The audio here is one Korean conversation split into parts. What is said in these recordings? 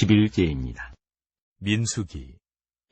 11제입니다. 민수기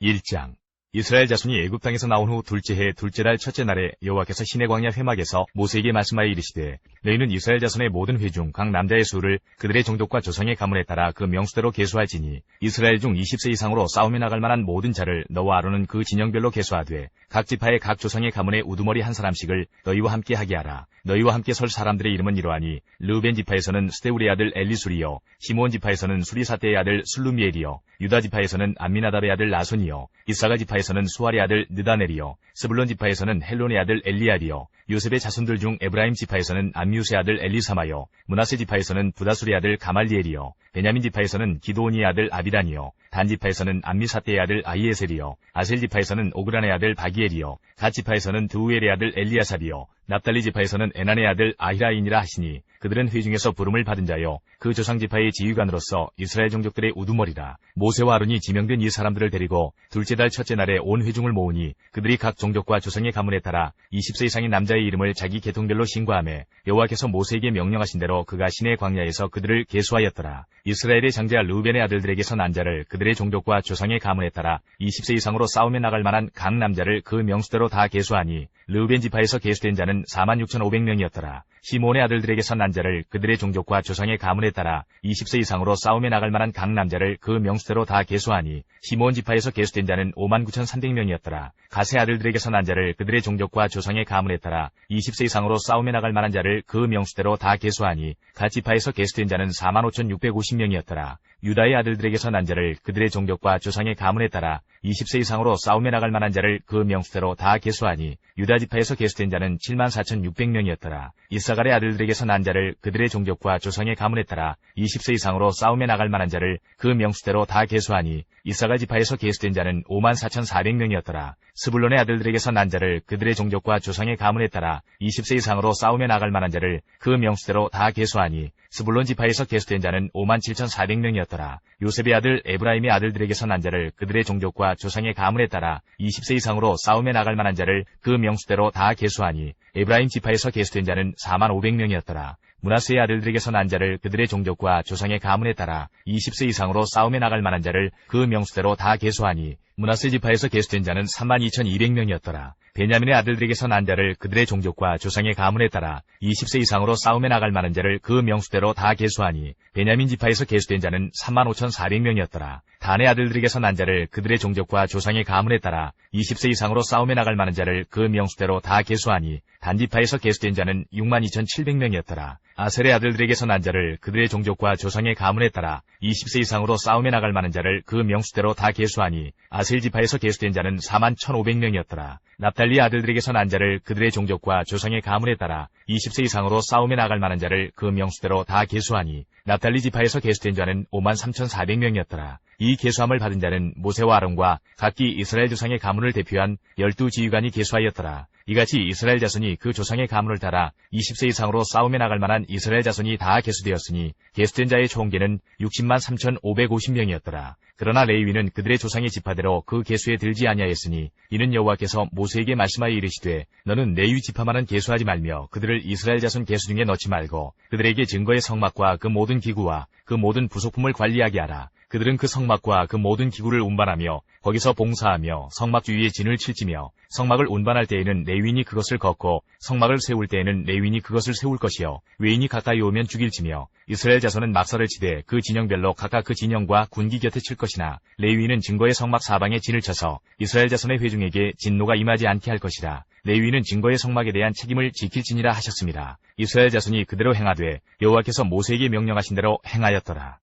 1장. 이스라엘 자손이 애굽 땅에서 나온 후 둘째 해 둘째 달 첫째 날에 여호와께서 시내 광야 회막에서 모세에게 말씀하여 이르시되 너희는 이스라엘 자손의 모든 회 중 각 남자의 수를 그들의 종족과 조상의 가문에 따라 그 명수대로 계수할지니 이스라엘 중 20세 이상으로 싸움에 나갈 만한 모든 자를 너와 아론은 그 진영별로 계수하되 각 지파의 각 조상의 가문의 우두머리 한 사람씩을 너희와 함께 하게 하라. 너희와 함께 설 사람들의 이름은 이러하니 르우벤 지파에서는 스데울의 아들 엘리술이요 시므온 지파에서는 수리사대의 아들 슬루미엘이요 유다 지파에서는 암미나답의 아들 나손이요 이사가 지파에서는 수알의 아들 느다넬이요 스불론 지파에서는 헬론의 아들 엘리압이요 요셉의 자손들 중 에브라임 지파에서는 암미우스의 아들 엘리사마요 므낫세 지파에서는 부다술의 아들 가말리엘이요 베냐민 지파에서는 기드온의 아들 아비단이요 단 지파에서는 암미사대의 아들 아히에셀이요 아셀 지파에서는 오그란의 아들 바기엘이요 갓 지파에서는 드우엘의 아들 엘리아삽이요 납달리 지파에서는 에난의 아들 아히라인이라 하시니 그들은 회중에서 부름을 받은 자요 그 조상 지파의 지휘관으로서 이스라엘 종족들의 우두머리라. 모세와 아론이 지명된 이 사람들을 데리고 둘째 달 첫째 날에 온 회중을 모으니 그들이 각 종족과 조상의 가문에 따라 20세 이상의 남자의 이름을 자기 계통별로 신고하매 여호와께서 모세에게 명령하신 대로 그가 시내 광야에서 그들을 계수하였더라. 이스라엘의 장자 르우벤의 아들들에게서 난 자를 그들의 종족과 조상의 가문에 따라 20세 이상으로 싸움에 나갈 만한 각 남자를 그 명수대로 다 계수하니 르우벤 지파에서 계수된 자는 46,500명이었더라. 시므온의 아들들에게서 난 자를 그들의 종족과 조상의 가문에 따라 20세 이상으로 싸움에 나갈 만한 각 남자를 그 명수대로 다 계수하니 시므온 지파에서 계수된 자는 59,300명이었더라. 갓의 아들들에게서 난 자를 그들의 종족과 조상의 가문에 따라 20세 이상으로 싸움에 나갈 만한 자를 그 명수대로 다 계수하니 갓 지파에서 계수된 자는 45,650명이었더라. 유다의 아들들에게서 난 자를 그들의 종족과 조상의 가문에 따라 20세 이상으로 싸움에 나갈 만한 자를 그 명수대로 다 계수하니 유다 지파에서 계수된 자는 74,600명이었더라. 이사갈의 아들들에게서 난 자를 그들의 종족과 조상의 가문에 따라 20세 이상으로 싸움에 나갈 만한 자를 그 명수대로 다 계수하니 이사갈 지파에서 계수된 자는 54,400명이었더라. 스불론의 아들들에게서 난 자를 그들의 종족과 조상의 가문에 따라 20세 이상으로 싸움에 나갈 만한 자를 그 명수대로 다 계수하니 스불론 지파에서 계수된 자는 57,400명이었더라. 요셉의 아들 에브라임의 아들들에게서 난 자를 그들의 종족과 조상의 가문에 따라 20세 이상으로 싸움에 나갈 만한 자를 그 명수대로 다 계수하니 에브라임 지파에서 계수된 자는 45,000명이었더라. 므낫세의 아들들에게서 난 자를 그들의 종족과 조상의 가문에 따라 20세 이상으로 싸움에 나갈 만한 자를 그 명수대로 다 계수하니 므낫세 지파에서 계수된 자는 32,200명이었더라. 베냐민의 아들들에게서 난 자를 그들의 종족과 조상의 가문에 따라 20세 이상으로 싸움에 나갈 만한 자를 그 명수대로 다 계수하니 베냐민 지파에서 계수된 자는 35,400명이었더라. 단의 아들들에게서 난 자를 그들의 종족과 조상의 가문에 따라 20세 이상으로 싸움에 나갈 만한 자를 그 명수대로 다 계수하니 단 지파에서 계수된 자는 62,700명이었더라. 아셀의 아들들에게서 난 자를 그들의 종족과 조상의 가문에 따라 20세 이상으로 싸움에 나갈 만한 자를 그 명수대로 다 계수하니 아셀 지파에서 계수된 자는 41,500명이었더라. 납달리의 아들들에게서 난 자를 그들의 종족과 조상의 가문에 따라 20세 이상으로 싸움에 나갈 만한 자를 그 명수대로 다 계수하니 납달리 지파에서 계수된 자는 53,400명이었더라. 이 계수함을 받은 자는 모세와 아론과 각기 이스라엘 조상의 가문을 대표한 12지휘관이 계수하였더라. 이같이 이스라엘 자손이 그 조상의 가문을 따라 20세 이상으로 싸움에 나갈 만한 이스라엘 자손이 다 계수되었으니 계수된 자의 총계는 603,550명이었더라. 그러나 레위는 그들의 조상의 지파대로 그 계수에 들지 아니하였으니 이는 여호와께서 모세에게 말씀하여 이르시되 너는 레위 지파만은 계수하지 말며 그들을 이스라엘 자손 계수 중에 넣지 말고 그들에게 증거의 성막과 그 모든 기구와 그 모든 부속품을 관리하게 하라. 그들은 그 성막과 그 모든 기구를 운반하며 거기서 봉사하며 성막 주위에 진을 칠지며 성막을 운반할 때에는 레위인이 그것을 걷고 성막을 세울 때에는 레위인이 그것을 세울 것이요 외인이 가까이 오면 죽일지며 이스라엘 자손은 막사를 치되 그 진영별로 각각 그 진영과 군기 곁에 칠 것이나 레위인은 증거의 성막 사방에 진을 쳐서 이스라엘 자손의 회중에게 진노가 임하지 않게 할 것이라. 레위인은 증거의 성막에 대한 책임을 지킬지니라 하셨습니다. 이스라엘 자손이 그대로 행하되 여호와께서 모세에게 명령하신 대로 행하였더라.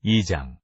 2장.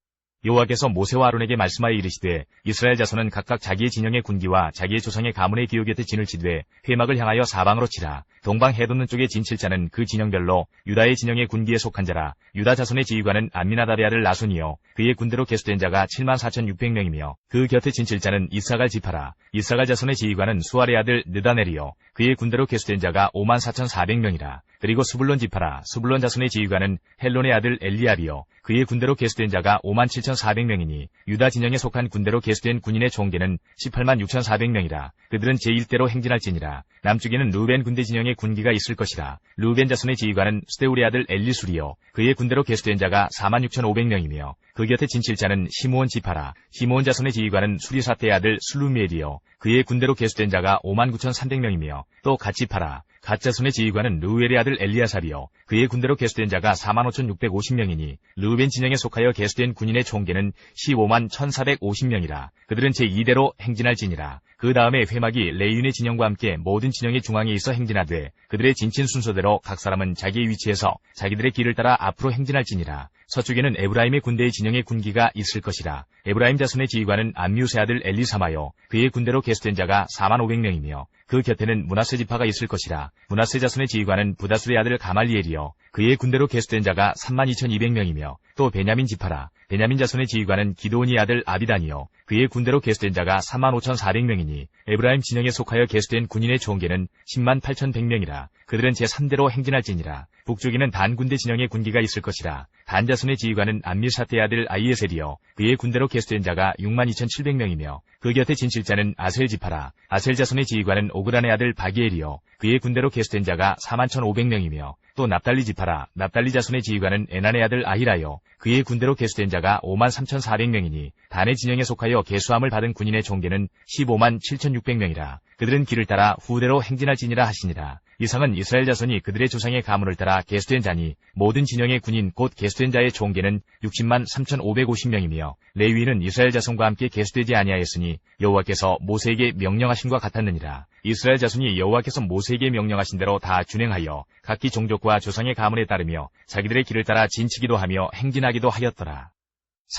여호와께서 모세와 아론에게 말씀하여 이르시되 이스라엘 자손은 각각 자기의 진영의 군기와 자기의 조상의 가문의 기호 곁에 진을 치되 회막을 향하여 사방으로 치라. 동방 해돋는 쪽에 진 칠 자는 그 진영별로 유다의 진영의 군기에 속한 자라. 유다 자손의 지휘관은 암미나답의 아들 나손이요 그의 군대로 계수된 자가 74,600명이며 그 곁에 진 칠 자는 이사갈 지파라. 이사갈 자손의 지휘관은 수알의 아들 느다넬이요 그의 군대로 계수된 자가 54,400명이라. 그리고 스불론 지파라. 스불론 자손의 지휘관은 헬론의 아들 엘리압이요. 그의 군대로 계수된 자가 57,400명이니 유다 진영에 속한 군대로 계수된 군인의 총계는 186,400명이라. 그들은 제1대로 행진할지니라. 남쪽에는 루벤 군대 진영의 군기가 있을 것이라. 루벤 자손의 지휘관은 스데울의 아들 엘리술이요. 그의 군대로 계수된 자가 46,500명이며 그 곁에 진칠자는 시므온 지파라. 시므온 자손의 지휘관은 수리사태의 아들 술루미엘이요. 그의 군대로 계수된 자가 59,300명이며 또 갓지파라. 갓자손의 지휘관은 르우엘의 아들 엘리아삽이요. 그의 군대로 계수된 자가 45,650명이니 르우벤 진영에 속하여 계수된 군인의 총계는 151,450명이라. 그들은 제2대로 행진할지니라. 그 다음에 회막이 레위인의 진영과 함께 모든 진영의 중앙에 있어 행진하되 그들의 진친 순서대로 각 사람은 자기의 위치에서 자기들의 길을 따라 앞으로 행진할지니라. 서쪽에는 에브라임의 군대의 진영의 군기가 있을 것이라. 에브라임 자손의 지휘관은 암미우스의 아들 엘리사마요. 그의 군대로 계수된 자가 45,000명이며 그 곁에는 므낫세 지파가 있을 것이라. 므낫세 자손의 지휘관은 부다술의 아들 가말리엘이요. 그의 군대로 계수된 자가 32,200명이며 또 베냐민 지파라. 베냐민 자손의 지휘관은 기드온의 아들 아비단이요. 그의 군대로 계수된 자가 35,400명이니 에브라임 진영에 속하여 계수된 군인의 총계는 108,100명이라. 그들은 제3대로 행진할지니라. 북쪽에는 단 군대 진영의 군기가 있을 것이라. 단 자손의 지휘관은 암미사테의 아들 아이에셀이요. 그의 군대로 계수된 자가 62,700명이며 그 곁에 진칠자는 아셀 지파라. 아셀 자손의 지휘관은 오그란의 아들 바기엘이요. 그의 군대로 계수된 자가 41,500명이며 또 납달리 지파라. 납달리 자손의 지휘관은 에난의 아들 아히라요. 그의 군대로 계수된 자가 53,400명이니 단의 진영에 속하여 계수함을 받은 군인의 총계는 157,600명이라. 그들은 길을 따라 후대로 행진할지니라 하시니라. 이상은 이스라엘 자손이 그들의 조상의 가문을 따라 계수된 자니 모든 진영의 군인 곧 계수된 자의 총계는 603,550명이며 레위인은 이스라엘 자손과 함께 계수되지 아니하였으니 여호와께서 모세에게 명령하신과 같았느니라. 이스라엘 자손이 여호와께서 모세에게 명령하신 대로 다 준행하여 각기 종족과 조상의 가문에 따르며 자기들의 길을 따라 진치기도 하며 행진하기도 하였더라.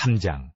3장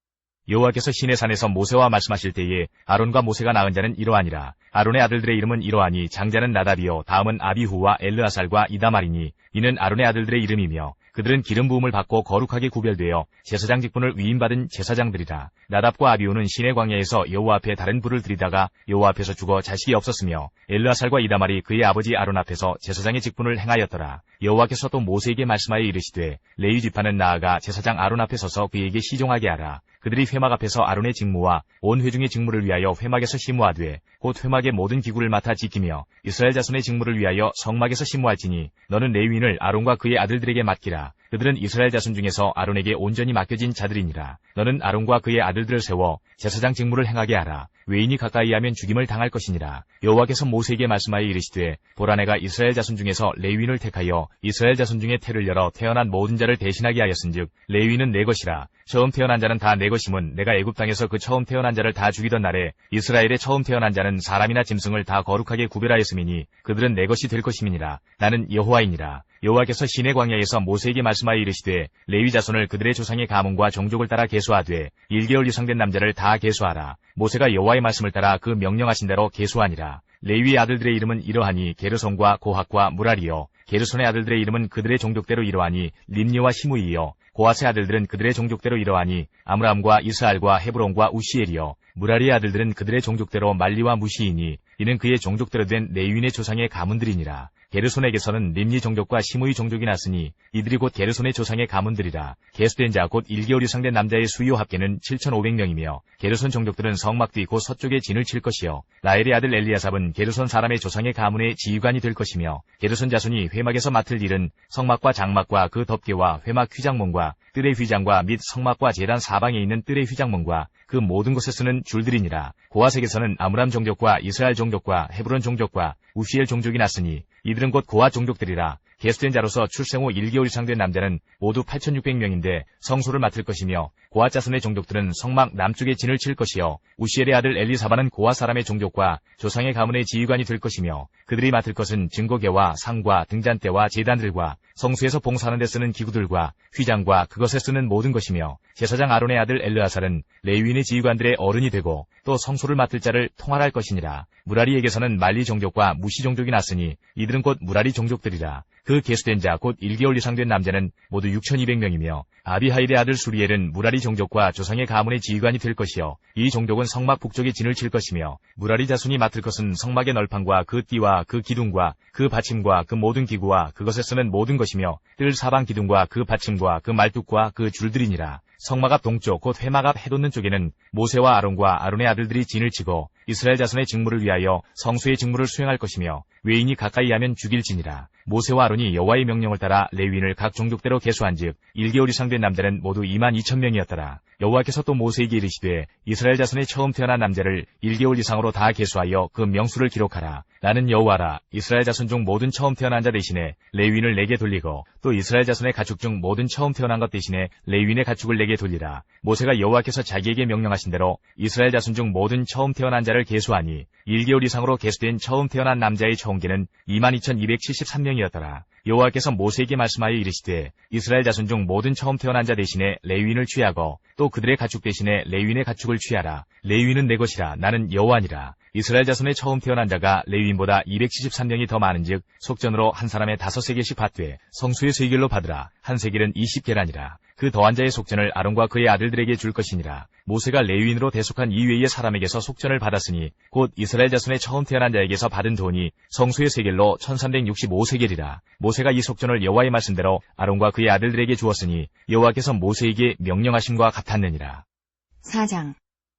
여호와께서 시내산에서 모세와 말씀하실 때에 아론과 모세가 낳은 자는 이러하니라. 아론의 아들들의 이름은 이러하니 장자는 나답이요 다음은 아비후와 엘르아살과 이다말이니 이는 아론의 아들들의 이름이며 그들은 기름 부음을 받고 거룩하게 구별되어 제사장 직분을 위임받은 제사장들이라. 나답과 아비후는 시내 광야에서 여호와 앞에 다른 불을 들이다가 여호와 앞에서 죽어 자식이 없었으며 엘르아살과 이다말이 그의 아버지 아론 앞에서 제사장의 직분을 행하였더라. 여호와께서 또 모세에게 말씀하여 이르시되 레위 지파는 나아가 제사장 아론 앞에 서서 그에게 시종하게 하라. 그들이 회막 앞에서 아론의 직무와 온 회중의 직무를 위하여 회막에서 심무하되 곧 회막의 모든 기구를 맡아 지키며 이스라엘 자손의 직무를 위하여 성막에서 심무할지니 너는 레위인을 아론과 그의 아들들에게 맡기라. 그들은 이스라엘 자손 중에서 아론에게 온전히 맡겨진 자들이니라. 너는 아론과 그의 아들들을 세워 제사장 직무를 행하게 하라. 외인이 가까이 하면 죽임을 당할 것이니라. 여호와께서 모세에게 말씀하여 이르시되 보라 내가 이스라엘 자손 중에서 레위인을 택하여 이스라엘 자손 중에 태를 열어 태어난 모든 자를 대신하게 하였은즉 레위인은 내 것이라. 처음 태어난 자는 다 내 것임은 내가 애굽 땅에서 그 처음 태어난 자를 다 죽이던 날에 이스라엘의 처음 태어난 자는 사람이나 짐승을 다 거룩하게 구별하였음이니 그들은 내 것이 될 것임이니라. 나는 여호와이니라. 여호와께서 시내 광야에서 모세에게 말씀하여 이르시되 레위 자손을 그들의 조상의 가문과 종족을 따라 계수하되 1개월 이상 된 남자를 다 계수하라. 모세가 여호와의 말씀을 따라 그 명령하신 대로 계수하니라. 레위의 아들들의 이름은 이러하니 게르손과 고핫과 무라리요. 게르손의 아들들의 이름은 그들의 종족대로 이러하니 림니와 시므이요. 고핫의 아들들은 그들의 종족대로 이러하니 아므람과 이스알과 헤브론과 우시엘이요. 무라리의 아들들은 그들의 종족대로 말리와 무시이니 이는 그의 종족대로 된 레위인의 조상의 가문들이니라. 게르손에게서는 림니 종족과 시므이 종족이 났으니 이들이 곧 게르손의 조상의 가문들이라. 계수된 자 곧 1개월 이상 된 남자의 수요 합계는 7,500명이며 게르손 종족들은 성막 뒤 곧 서쪽에 진을 칠 것이요. 라헬의 아들 엘리아삽은 게르손 사람의 조상의 가문의 지휘관이 될 것이며 게르손 자손이 회막에서 맡을 일은 성막과 장막과 그 덮개와 회막 휘장문과 뜰의 휘장과 및 성막과 제단 사방에 있는 뜰의 휘장문과 그 모든 곳에 쓰는 줄들이니라. 고핫에게서는 아므람 종족과 이스라엘 종족과 헤브론 종족과 우시엘 종족이 났으니 이들은 곧 고핫 종족들이라. 계수된 자로서 출생 후 1개월 이상 된 남자는 모두 8,600명인데 성소를 맡을 것이며 고핫 자손의 종족들은 성막 남쪽에 진을 칠 것이요. 우시엘의 아들 엘리사바는 고핫 사람의 종족과 조상의 가문의 지휘관이 될 것이며 그들이 맡을 것은 증거계와 상과 등잔대와 제단들과 성소에서 봉사하는 데 쓰는 기구들과 휘장과 그것에 쓰는 모든 것이며 제사장 아론의 아들 엘르아살은 레위인의 지휘관들의 어른이 되고 또 성소를 맡을 자를 통할할 것이니라. 무라리에게서는 말리 종족과 무시 종족이 났으니 이들은 곧 무라리 종족들이라. 그 계수된 자 곧 1개월 이상 된 남자는 모두 6,200명이며 아비하일의 아들 수리엘은 무라리 종족과 조상의 가문의 지휘관이 될 것이요 이 종족은 성막 북쪽에 진을 칠 것이며 무라리 자손이 맡을 것은 성막의 널판과 그 띠와 그 기둥과 그 받침과 그 모든 기구와 그것에 쓰는 모든 것이며 뜰 사방 기둥과 그 받침과 그 말뚝과 그 줄들이니라. 성막 앞 동쪽 곧 회막 앞 해돋는 쪽에는 모세와 아론과 아론의 아들들이 진을 치고 이스라엘 자손의 직무를 위하여 성수의 직무를 수행할 것이며 외인이 가까이 하면 죽일지니라. 모세와 아론이 여호와의 명령을 따라 레위인을 각 종족대로 계수한즉 1개월 이상 된 남자는 모두 22,000명이었더라. 여호와께서 또 모세에게 이르시되 이스라엘 자손의 처음 태어난 남자를 1개월 이상으로 다 계수하여 그 명수를 기록하라. 나는 여호와라. 이스라엘 자손 중 모든 처음 태어난 자 대신에 레위인을 내게 돌리고 또 이스라엘 자손의 가축 중 모든 처음 태어난 것 대신에 레위인의 가축을 내게 돌리라. 모세가 여호와께서 자기에게 명령하신 대로 이스라엘 자손 중 모든 처음 태어난 자를 계수하니 1개월 이상으로 계수된 처음 태어난 남자의 총계는 22,273명이었더라. 여호와께서 모세에게 말씀하여 이르시되 이스라엘 자손 중 모든 처음 태어난 자 대신에 레위인을 취하고 또 그들의 가축 대신에 레위인의 가축을 취하라. 레위인은 내 것이라. 나는 여호와니라. 이스라엘 자손의 처음 태어난 자가 레위인보다 273명이 더 많은즉 속전으로 한 사람의 5세겔씩 받되 성수의 세겔로 받으라. 한 세겔은 20계란이라. 그 더한 자의 속전을 아론과 그의 아들들에게 줄 것이니라. 모세가 레위인으로 대속한 이외의 사람에게서 속전을 받았으니 곧 이스라엘 자손의 처음 태어난 자에게서 받은 돈이 성수의 세겔로 1365세겔이라. 모세가 이 속전을 여호와의 말씀대로 아론과 그의 아들들에게 주었으니 여호와께서 모세에게 명령하심과 같았느니라. 4장.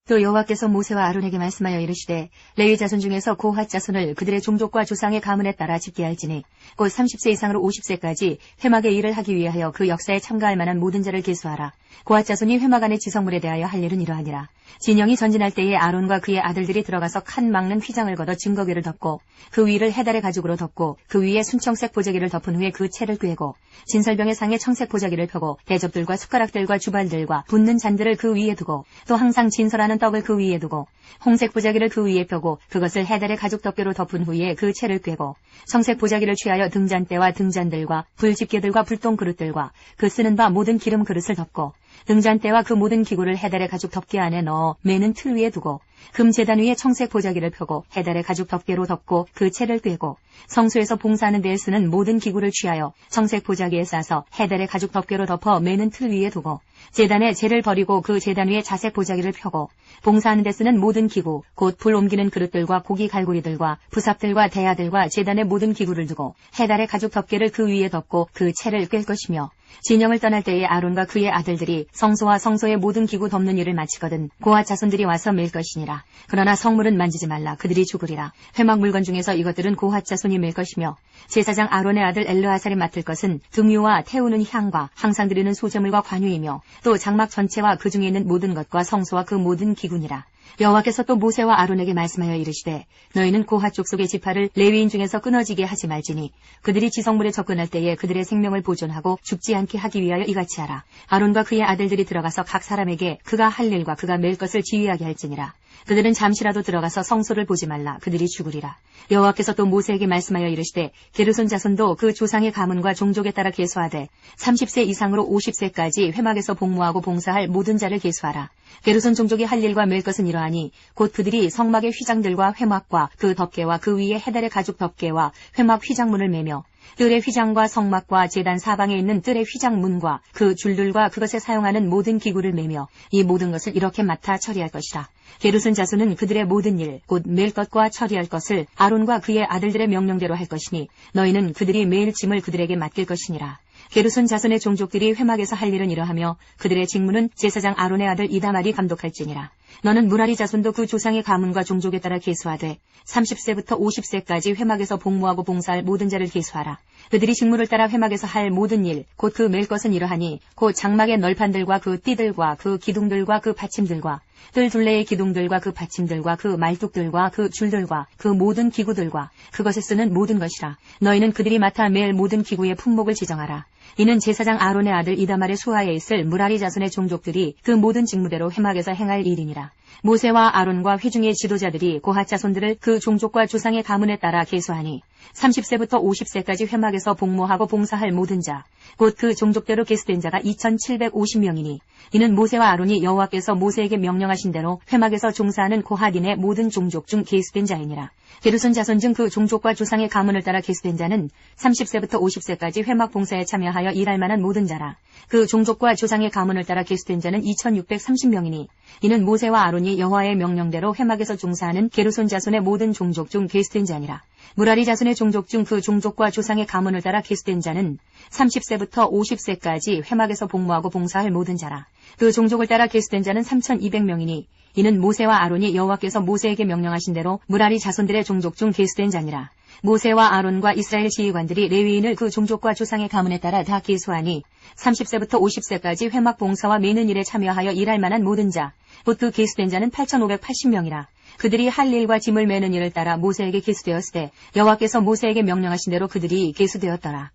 또 여호와께서 모세와 아론에게 말씀하여 이르시되 레위 자손 중에서 고핫 자손을 그들의 종족과 조상의 가문에 따라 집게 할지니 곧 30세 이상으로 50세까지 회막의 일을 하기 위하여 그 역사에 참가할 만한 모든 자를 계수하라. 고핫 자손이 회막 안의 지성물에 대하여 할 일은 이러하니라. 진영이 전진할 때에 아론과 그의 아들들이 들어가서 칸 막는 휘장을 걷어 증거기를 덮고 그 위를 해달의 가죽으로 덮고 그 위에 순청색 보자기를 덮은 후에 그 채를 꿰고 진설병의 상에 청색 보자기를 펴고 대접들과 숟가락들과 주발들과 붓는 잔들을 그 위에 두고 또 항상 진설하는 떡을 그 위에 두고 홍색 보자기를 그 위에 펴고 그것을 해달의 가죽 덮개로 덮은 후에 그 채를 꿰고 청색 보자기를 취하여 등잔대와 등잔들과 불집게들과 불똥 그릇들과 그 쓰는 바 모든 기름 그릇을 덮고 등잔대와 그 모든 기구를 해달의 가죽 덮개 안에 넣어 매는 틀 위에 두고 금 제단 위에 청색 보자기를 펴고 해달의 가죽 덮개로 덮고 그 채를 꿰고 성소에서 봉사하는 데에 쓰는 모든 기구를 취하여 청색 보자기에 싸서 해달의 가죽 덮개로 덮어 매는 틀 위에 두고 제단에 재를 버리고 그 제단 위에 자색 보자기를 펴고 봉사하는 데 쓰는 모든 기구 곧 불 옮기는 그릇들과 고기 갈고리들과 부삽들과 대야들과 제단의 모든 기구를 두고 해달의 가죽 덮개를 그 위에 덮고 그 채를 꿰 것이며 진영을 떠날 때에 아론과 그의 아들들이 성소와 성소의 모든 기구 덮는 일을 마치거든 고핫 자손들이 와서 맬 것이니라. 그러나 성물은 만지지 말라. 그들이 죽으리라. 회막 물건 중에서 이것들은 고핫 자손이 맬 것이며 제사장 아론의 아들 엘르아살이 맡을 것은 등유와 태우는 향과 항상 드리는 소제물과 관유이며 또 장막 전체와 그 중에 있는 모든 것과 성소와 그 모든 기구니라. 여호와께서 또 모세와 아론에게 말씀하여 이르시되 너희는 고핫 족속의 지파를 레위인 중에서 끊어지게 하지 말지니 그들이 지성물에 접근할 때에 그들의 생명을 보존하고 죽지 않게 하기 위하여 이같이 하라. 아론과 그의 아들들이 들어가서 각 사람에게 그가 할 일과 그가 맬 것을 지휘하게 할지니라. 그들은 잠시라도 들어가서 성소를 보지 말라. 그들이 죽으리라. 여호와께서 또 모세에게 말씀하여 이르시되 게르손 자손도 그 조상의 가문과 종족에 따라 계수하되 30세 이상으로 50세까지 회막에서 복무하고 봉사할 모든 자를 계수하라. 게르손 종족이 할 일과 맬 것은 이러하니 곧 그들이 성막의 휘장들과 회막과 그 덮개와 그 위에 해달의 가죽 덮개와 회막 휘장문을 매며 뜰의 휘장과 성막과 제단 사방에 있는 뜰의 휘장문과 그 줄들과 그것에 사용하는 모든 기구를 매며 이 모든 것을 이렇게 맡아 처리할 것이라. 게르손 자손은 그들의 모든 일 곧 맬 것과 처리할 것을 아론과 그의 아들들의 명령대로 할 것이니 너희는 그들이 매일 짐을 그들에게 맡길 것이니라. 게르손 자손의 종족들이 회막에서 할 일은 이러하며 그들의 직무는 제사장 아론의 아들 이다말이 감독할지니라. 너는 무라리 자손도 그 조상의 가문과 종족에 따라 계수하되 30세부터 50세까지 회막에서 복무하고 봉사할 모든 자를 계수하라. 그들이 직무를 따라 회막에서 할 모든 일 곧 그 맬 것은 이러하니 곧 장막의 널판들과 그 띠들과 그 기둥들과 그 받침들과 뜰 둘레의 기둥들과 그 받침들과 그 말뚝들과 그 줄들과 그 모든 기구들과 그것에 쓰는 모든 것이라. 너희는 그들이 맡아 맬 모든 기구의 품목을 지정하라. 이는 제사장 아론의 아들 이다말의 수하에 있을 무라리 자손의 종족들이 그 모든 직무대로 회막에서 행할 일이니라. 모세와 아론과 회중의 지도자들이 고핫 자손들을 그 종족과 조상의 가문에 따라 계수하니 30세부터 50세까지 회막에서 복무하고 봉사할 모든 자, 곧 그 종족대로 계수된 자가 2750명이니 이는 모세와 아론이 여호와께서 모세에게 명령하신 대로 회막에서 종사하는 고핫인의 모든 종족 중 계수된 자이니라. 게르손 자손 중 그 종족과 조상의 가문을 따라 계수된 자는 30세부터 50세까지 회막 봉사에 참여하여 일할 만한 모든 자라. 그 종족과 조상의 가문을 따라 계수된 자는 2630명이니 이는 모세와 아론이 여호와의 명령대로 회막에서 종사하는 게르손 자손의 모든 종족 중 계수된 자니라. 무라리 자손의 종족 중 그 종족과 조상의 가문을 따라 계수된 자는 30세부터 50세까지 회막에서 복무하고 봉사할 모든 자라. 그 종족을 따라 계수된 자는 3200명이니 이는 모세와 아론이 여호와께서 모세에게 명령하신 대로 무라리 자손들의 종족 중 계수된 자니라. 모세와 아론과 이스라엘 지휘관들이 레위인을 그 종족과 조상의 가문에 따라 다 계수하니 30세부터 50세까지 회막 봉사와 매는 일에 참여하여 일할 만한 모든 자, 곧 그 계수된 자는 8580명이라. 그들이 할 일과 짐을 매는 일을 따라 모세에게 계수되었을 때 여호와께서 모세에게 명령하신 대로 그들이 계수되었더라.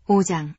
5장.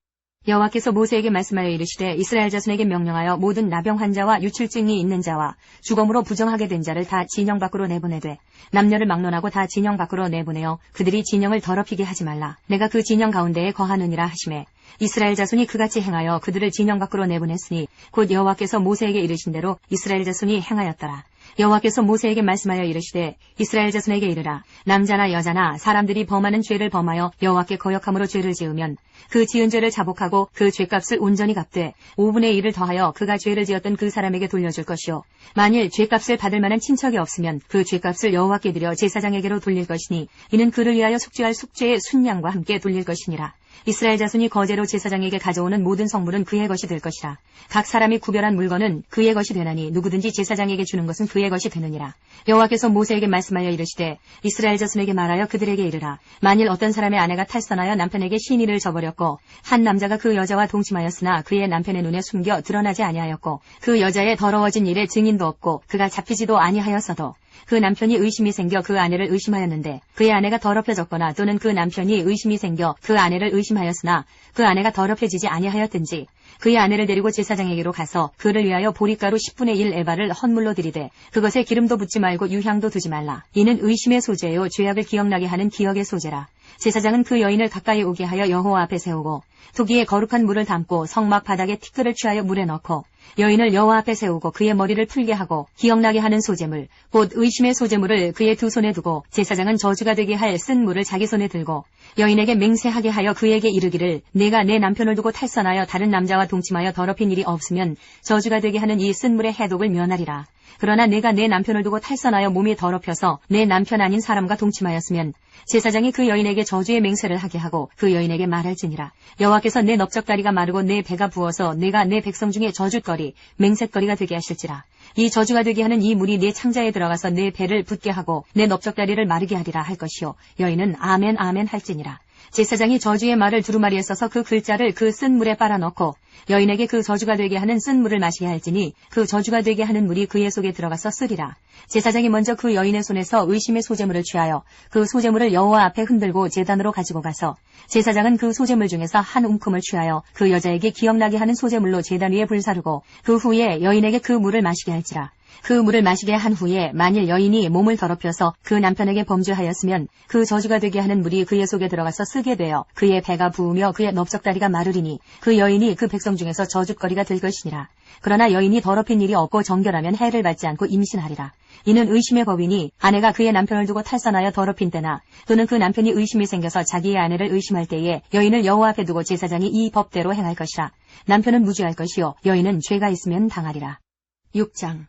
여호와께서 모세에게 말씀하여 이르시되 이스라엘 자손에게 명령하여 모든 나병 환자와 유출증이 있는 자와 주검으로 부정하게 된 자를 다 진영 밖으로 내보내되 남녀를 막론하고 다 진영 밖으로 내보내어 그들이 진영을 더럽히게 하지 말라. 내가 그 진영 가운데에 거하느니라 하시매 이스라엘 자손이 그같이 행하여 그들을 진영 밖으로 내보냈으니 곧 여호와께서 모세에게 이르신 대로 이스라엘 자손이 행하였더라. 여호와께서 모세에게 말씀하여 이르시되 이스라엘 자손에게 이르라. 남자나 여자나 사람들이 범하는 죄를 범하여 여호와께 거역함으로 죄를 지으면 그 지은 죄를 자복하고 그 죄값을 온전히 갚되 5분의 1을 더하여 그가 죄를 지었던 그 사람에게 돌려줄 것이요 만일 죄값을 받을 만한 친척이 없으면 그 죄값을 여호와께 드려 제사장에게로 돌릴 것이니 이는 그를 위하여 속죄할 속죄의 순양과 함께 돌릴 것이니라. 이스라엘 자손이 거제로 제사장에게 가져오는 모든 성물은 그의 것이 될 것이라. 각 사람이 구별한 물건은 그의 것이 되나니 누구든지 제사장에게 주는 것은 그의 것이 되느니라. 여호와께서 모세에게 말씀하여 이르시되 이스라엘 자손에게 말하여 그들에게 이르라. 만일 어떤 사람의 아내가 탈선하여 남편에게 신의를 저버렸고 한 남자가 그 여자와 동침하였으나 그의 남편의 눈에 숨겨 드러나지 아니하였고 그 여자의 더러워진 일에 증인도 없고 그가 잡히지도 아니하였어도 그 남편이 의심이 생겨 그 아내를 의심하였는데 그의 아내가 더럽혀졌거나 또는 그 남편이 의심이 생겨 그 아내를 의심하였으나 그 아내가 더럽혀지지 아니하였든지 그의 아내를 데리고 제사장에게로 가서 그를 위하여 보리가루 10분의 1 에바를 헌물로 드리되 그것에 기름도 붓지 말고 유향도 두지 말라. 이는 의심의 소재요 죄악을 기억나게 하는 기억의 소재라. 제사장은 그 여인을 가까이 오게 하여 여호와 앞에 세우고 토기에 거룩한 물을 담고 성막 바닥에 티끌을 취하여 물에 넣고 여인을 여호와 앞에 세우고 그의 머리를 풀게 하고 기억나게 하는 소재물 곧 의심의 소재물을 그의 두 손에 두고 제사장은 저주가 되게 할 쓴 물을 자기 손에 들고 여인에게 맹세하게 하여 그에게 이르기를 내가 내 남편을 두고 탈선하여 다른 남자와 동침하여 더럽힌 일이 없으면 저주가 되게 하는 이 쓴 물의 해독을 면하리라. 그러나 내가 내 남편을 두고 탈선하여 몸이 더럽혀서 내 남편 아닌 사람과 동침하였으면 제사장이 그 여인에게 저주의 맹세를 하게 하고 그 여인에게 말할지니라. 여호와께서 내 넓적다리가 마르고 내 배가 부어서 내가 내 백성 중에 저주거리 맹세거리가 되게 하실지라. 이 저주가 되게 하는 이 물이 내 창자에 들어가서 내 배를 붓게 하고 내 넓적다리를 마르게 하리라 할 것이요 여인은 아멘 아멘 할지니라. 제사장이 저주의 말을 두루마리에 써서 그 글자를 그 쓴 물에 빨아넣고 여인에게 그 저주가 되게 하는 쓴 물을 마시게 할지니 그 저주가 되게 하는 물이 그의 속에 들어가서 쓰리라. 제사장이 먼저 그 여인의 손에서 의심의 소재물을 취하여 그 소재물을 여호와 앞에 흔들고 제단으로 가지고 가서 제사장은 그 소재물 중에서 한 움큼을 취하여 그 여자에게 기억나게 하는 소재물로 제단 위에 불사르고 그 후에 여인에게 그 물을 마시게 할지라. 그 물을 마시게 한 후에 만일 여인이 몸을 더럽혀서 그 남편에게 범죄하였으면 그 저주가 되게 하는 물이 그의 속에 들어가서 쓰게 되어 그의 배가 부으며 그의 넓적다리가 마르리니 그 여인이 그 백성 중에서 저주거리가 될 것이니라. 그러나 여인이 더럽힌 일이 없고 정결하면 해를 받지 않고 임신하리라. 이는 의심의 법이니 아내가 그의 남편을 두고 탈선하여 더럽힌 때나 또는 그 남편이 의심이 생겨서 자기의 아내를 의심할 때에 여인을 여호와 앞에 두고 제사장이 이 법대로 행할 것이라. 남편은 무죄할 것이요 여인은 죄가 있으면 당하리라. 6장.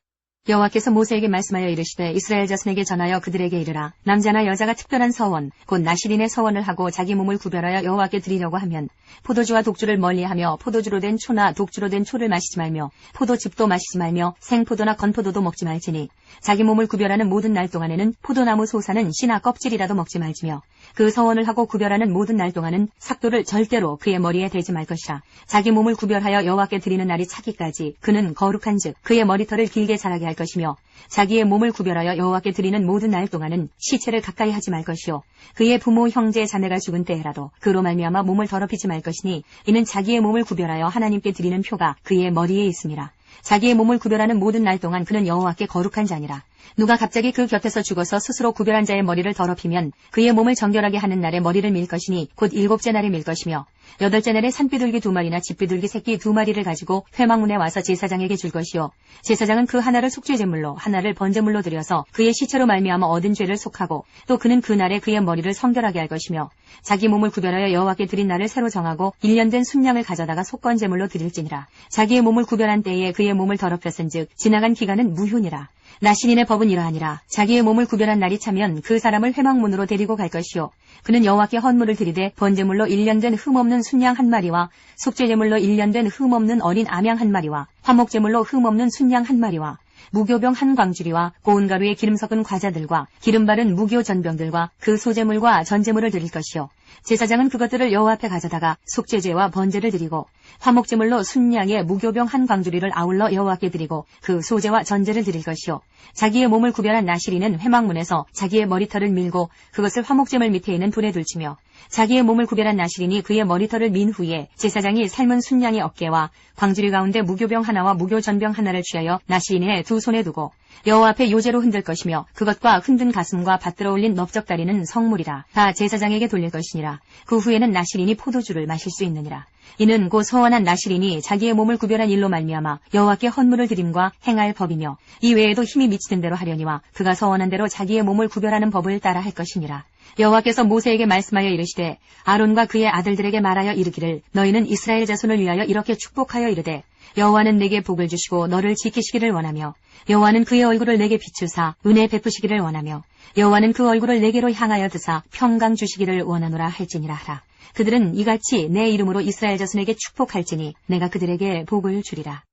여호와께서 모세에게 말씀하여 이르시되 이스라엘 자손에게 전하여 그들에게 이르라. 남자나 여자가 특별한 서원 곧 나실인의 서원을 하고 자기 몸을 구별하여 여호와께 드리려고 하면 포도주와 독주를 멀리하며 포도주로 된 초나 독주로 된 초를 마시지 말며 포도즙도 마시지 말며 생포도나 건포도도 먹지 말지니 자기 몸을 구별하는 모든 날 동안에는 포도나무 솟아는 씨나 껍질이라도 먹지 말지며 그 서원을 하고 구별하는 모든 날 동안은 삭도를 절대로 그의 머리에 대지 말 것이라. 자기 몸을 구별하여 여호와께 드리는 날이 차기까지 그는 거룩한즉 그의 머리털을 길게 자라게 할 것이며 자기의 몸을 구별하여 여호와께 드리는 모든 날 동안은 시체를 가까이 하지 말 것이요 그의 부모 형제 자매가 죽은 때에라도 그로 말미암아 몸을 더럽히지 말 것이니 이는 자기의 몸을 구별하여 하나님께 드리는 표가 그의 머리에 있음이라. 자기의 몸을 구별하는 모든 날 동안 그는 여호와께 거룩한 자니라. 누가 갑자기 그 곁에서 죽어서 스스로 구별한 자의 머리를 더럽히면 그의 몸을 정결하게 하는 날에 머리를 밀 것이니 곧 7째 날에 밀 것이며 8째 날에 산비둘기 2마리나 집비둘기 새끼 2마리를 가지고 회막문에 와서 제사장에게 줄 것이요 제사장은 그 하나를 속죄제물로 하나를 번제물로 드려서 그의 시체로 말미암아 얻은 죄를 속하고 또 그는 그 날에 그의 머리를 성결하게 할 것이며 자기 몸을 구별하여 여호와께 드린 날을 새로 정하고 1년 된 순양을 가져다가 속건제물로 드릴지니라. 자기의 몸을 구별한 때에 그의 몸을 더럽혔은즉 지나간 기간은 무효니라. 나신인의 법은 이러하니라. 자기의 몸을 구별한 날이 차면 그 사람을 회막문으로 데리고 갈 것이요 그는 여호와께 헌물을 드리되 번제물로 1년 된 흠없는 순양 1마리와 속죄제물로 1년 된 흠없는 어린 암양 1마리와 화목제물로 흠없는 순양 1마리와 무교병 1광주리와 고운 가루에 기름 섞은 과자들과 기름 바른 무교 전병들과 그 소제물과 전제물을 드릴 것이요 제사장은 그것들을 여호와 앞에 가져다가 속죄제와 번제를 드리고 화목제물로 순양의 무교병 1광주리를 아울러 여호와께 드리고 그 소제와 전제를 드릴 것이요 자기의 몸을 구별한 나시리는 회막문에서 자기의 머리털을 밀고 그것을 화목제물 밑에 있는 돌에 둘치며 자기의 몸을 구별한 나시린이 그의 머리털을 민 후에 제사장이 삶은 순양의 어깨와 광주리 가운데 무교병 하나와 무교전병 하나를 취하여 나시린의 두 손에 두고 여호와 앞에 요제로 흔들 것이며 그것과 흔든 가슴과 받들어 올린 넓적다리는 성물이라. 다 제사장에게 돌릴 것이니라. 그 후에는 나시린이 포도주를 마실 수 있느니라. 이는 곧 소원한 나시린이 자기의 몸을 구별한 일로 말미암아 여호와께 헌물을 드림과 행할 법이며 이 외에도 힘이 미치는 대로 하려니와 그가 소원한 대로 자기의 몸을 구별하는 법을 따라 할 것이니라. 여호와께서 모세에게 말씀하여 이르시되 아론과 그의 아들들에게 말하여 이르기를 너희는 이스라엘 자손을 위하여 이렇게 축복하여 이르되 여호와는 내게 복을 주시고 너를 지키시기를 원하며 여호와는 그의 얼굴을 내게 비추사 은혜 베푸시기를 원하며 여호와는 그 얼굴을 내게로 향하여 드사 평강 주시기를 원하노라 할지니라 하라. 그들은 이같이 내 이름으로 이스라엘 자손에게 축복할지니 내가 그들에게 복을 주리라.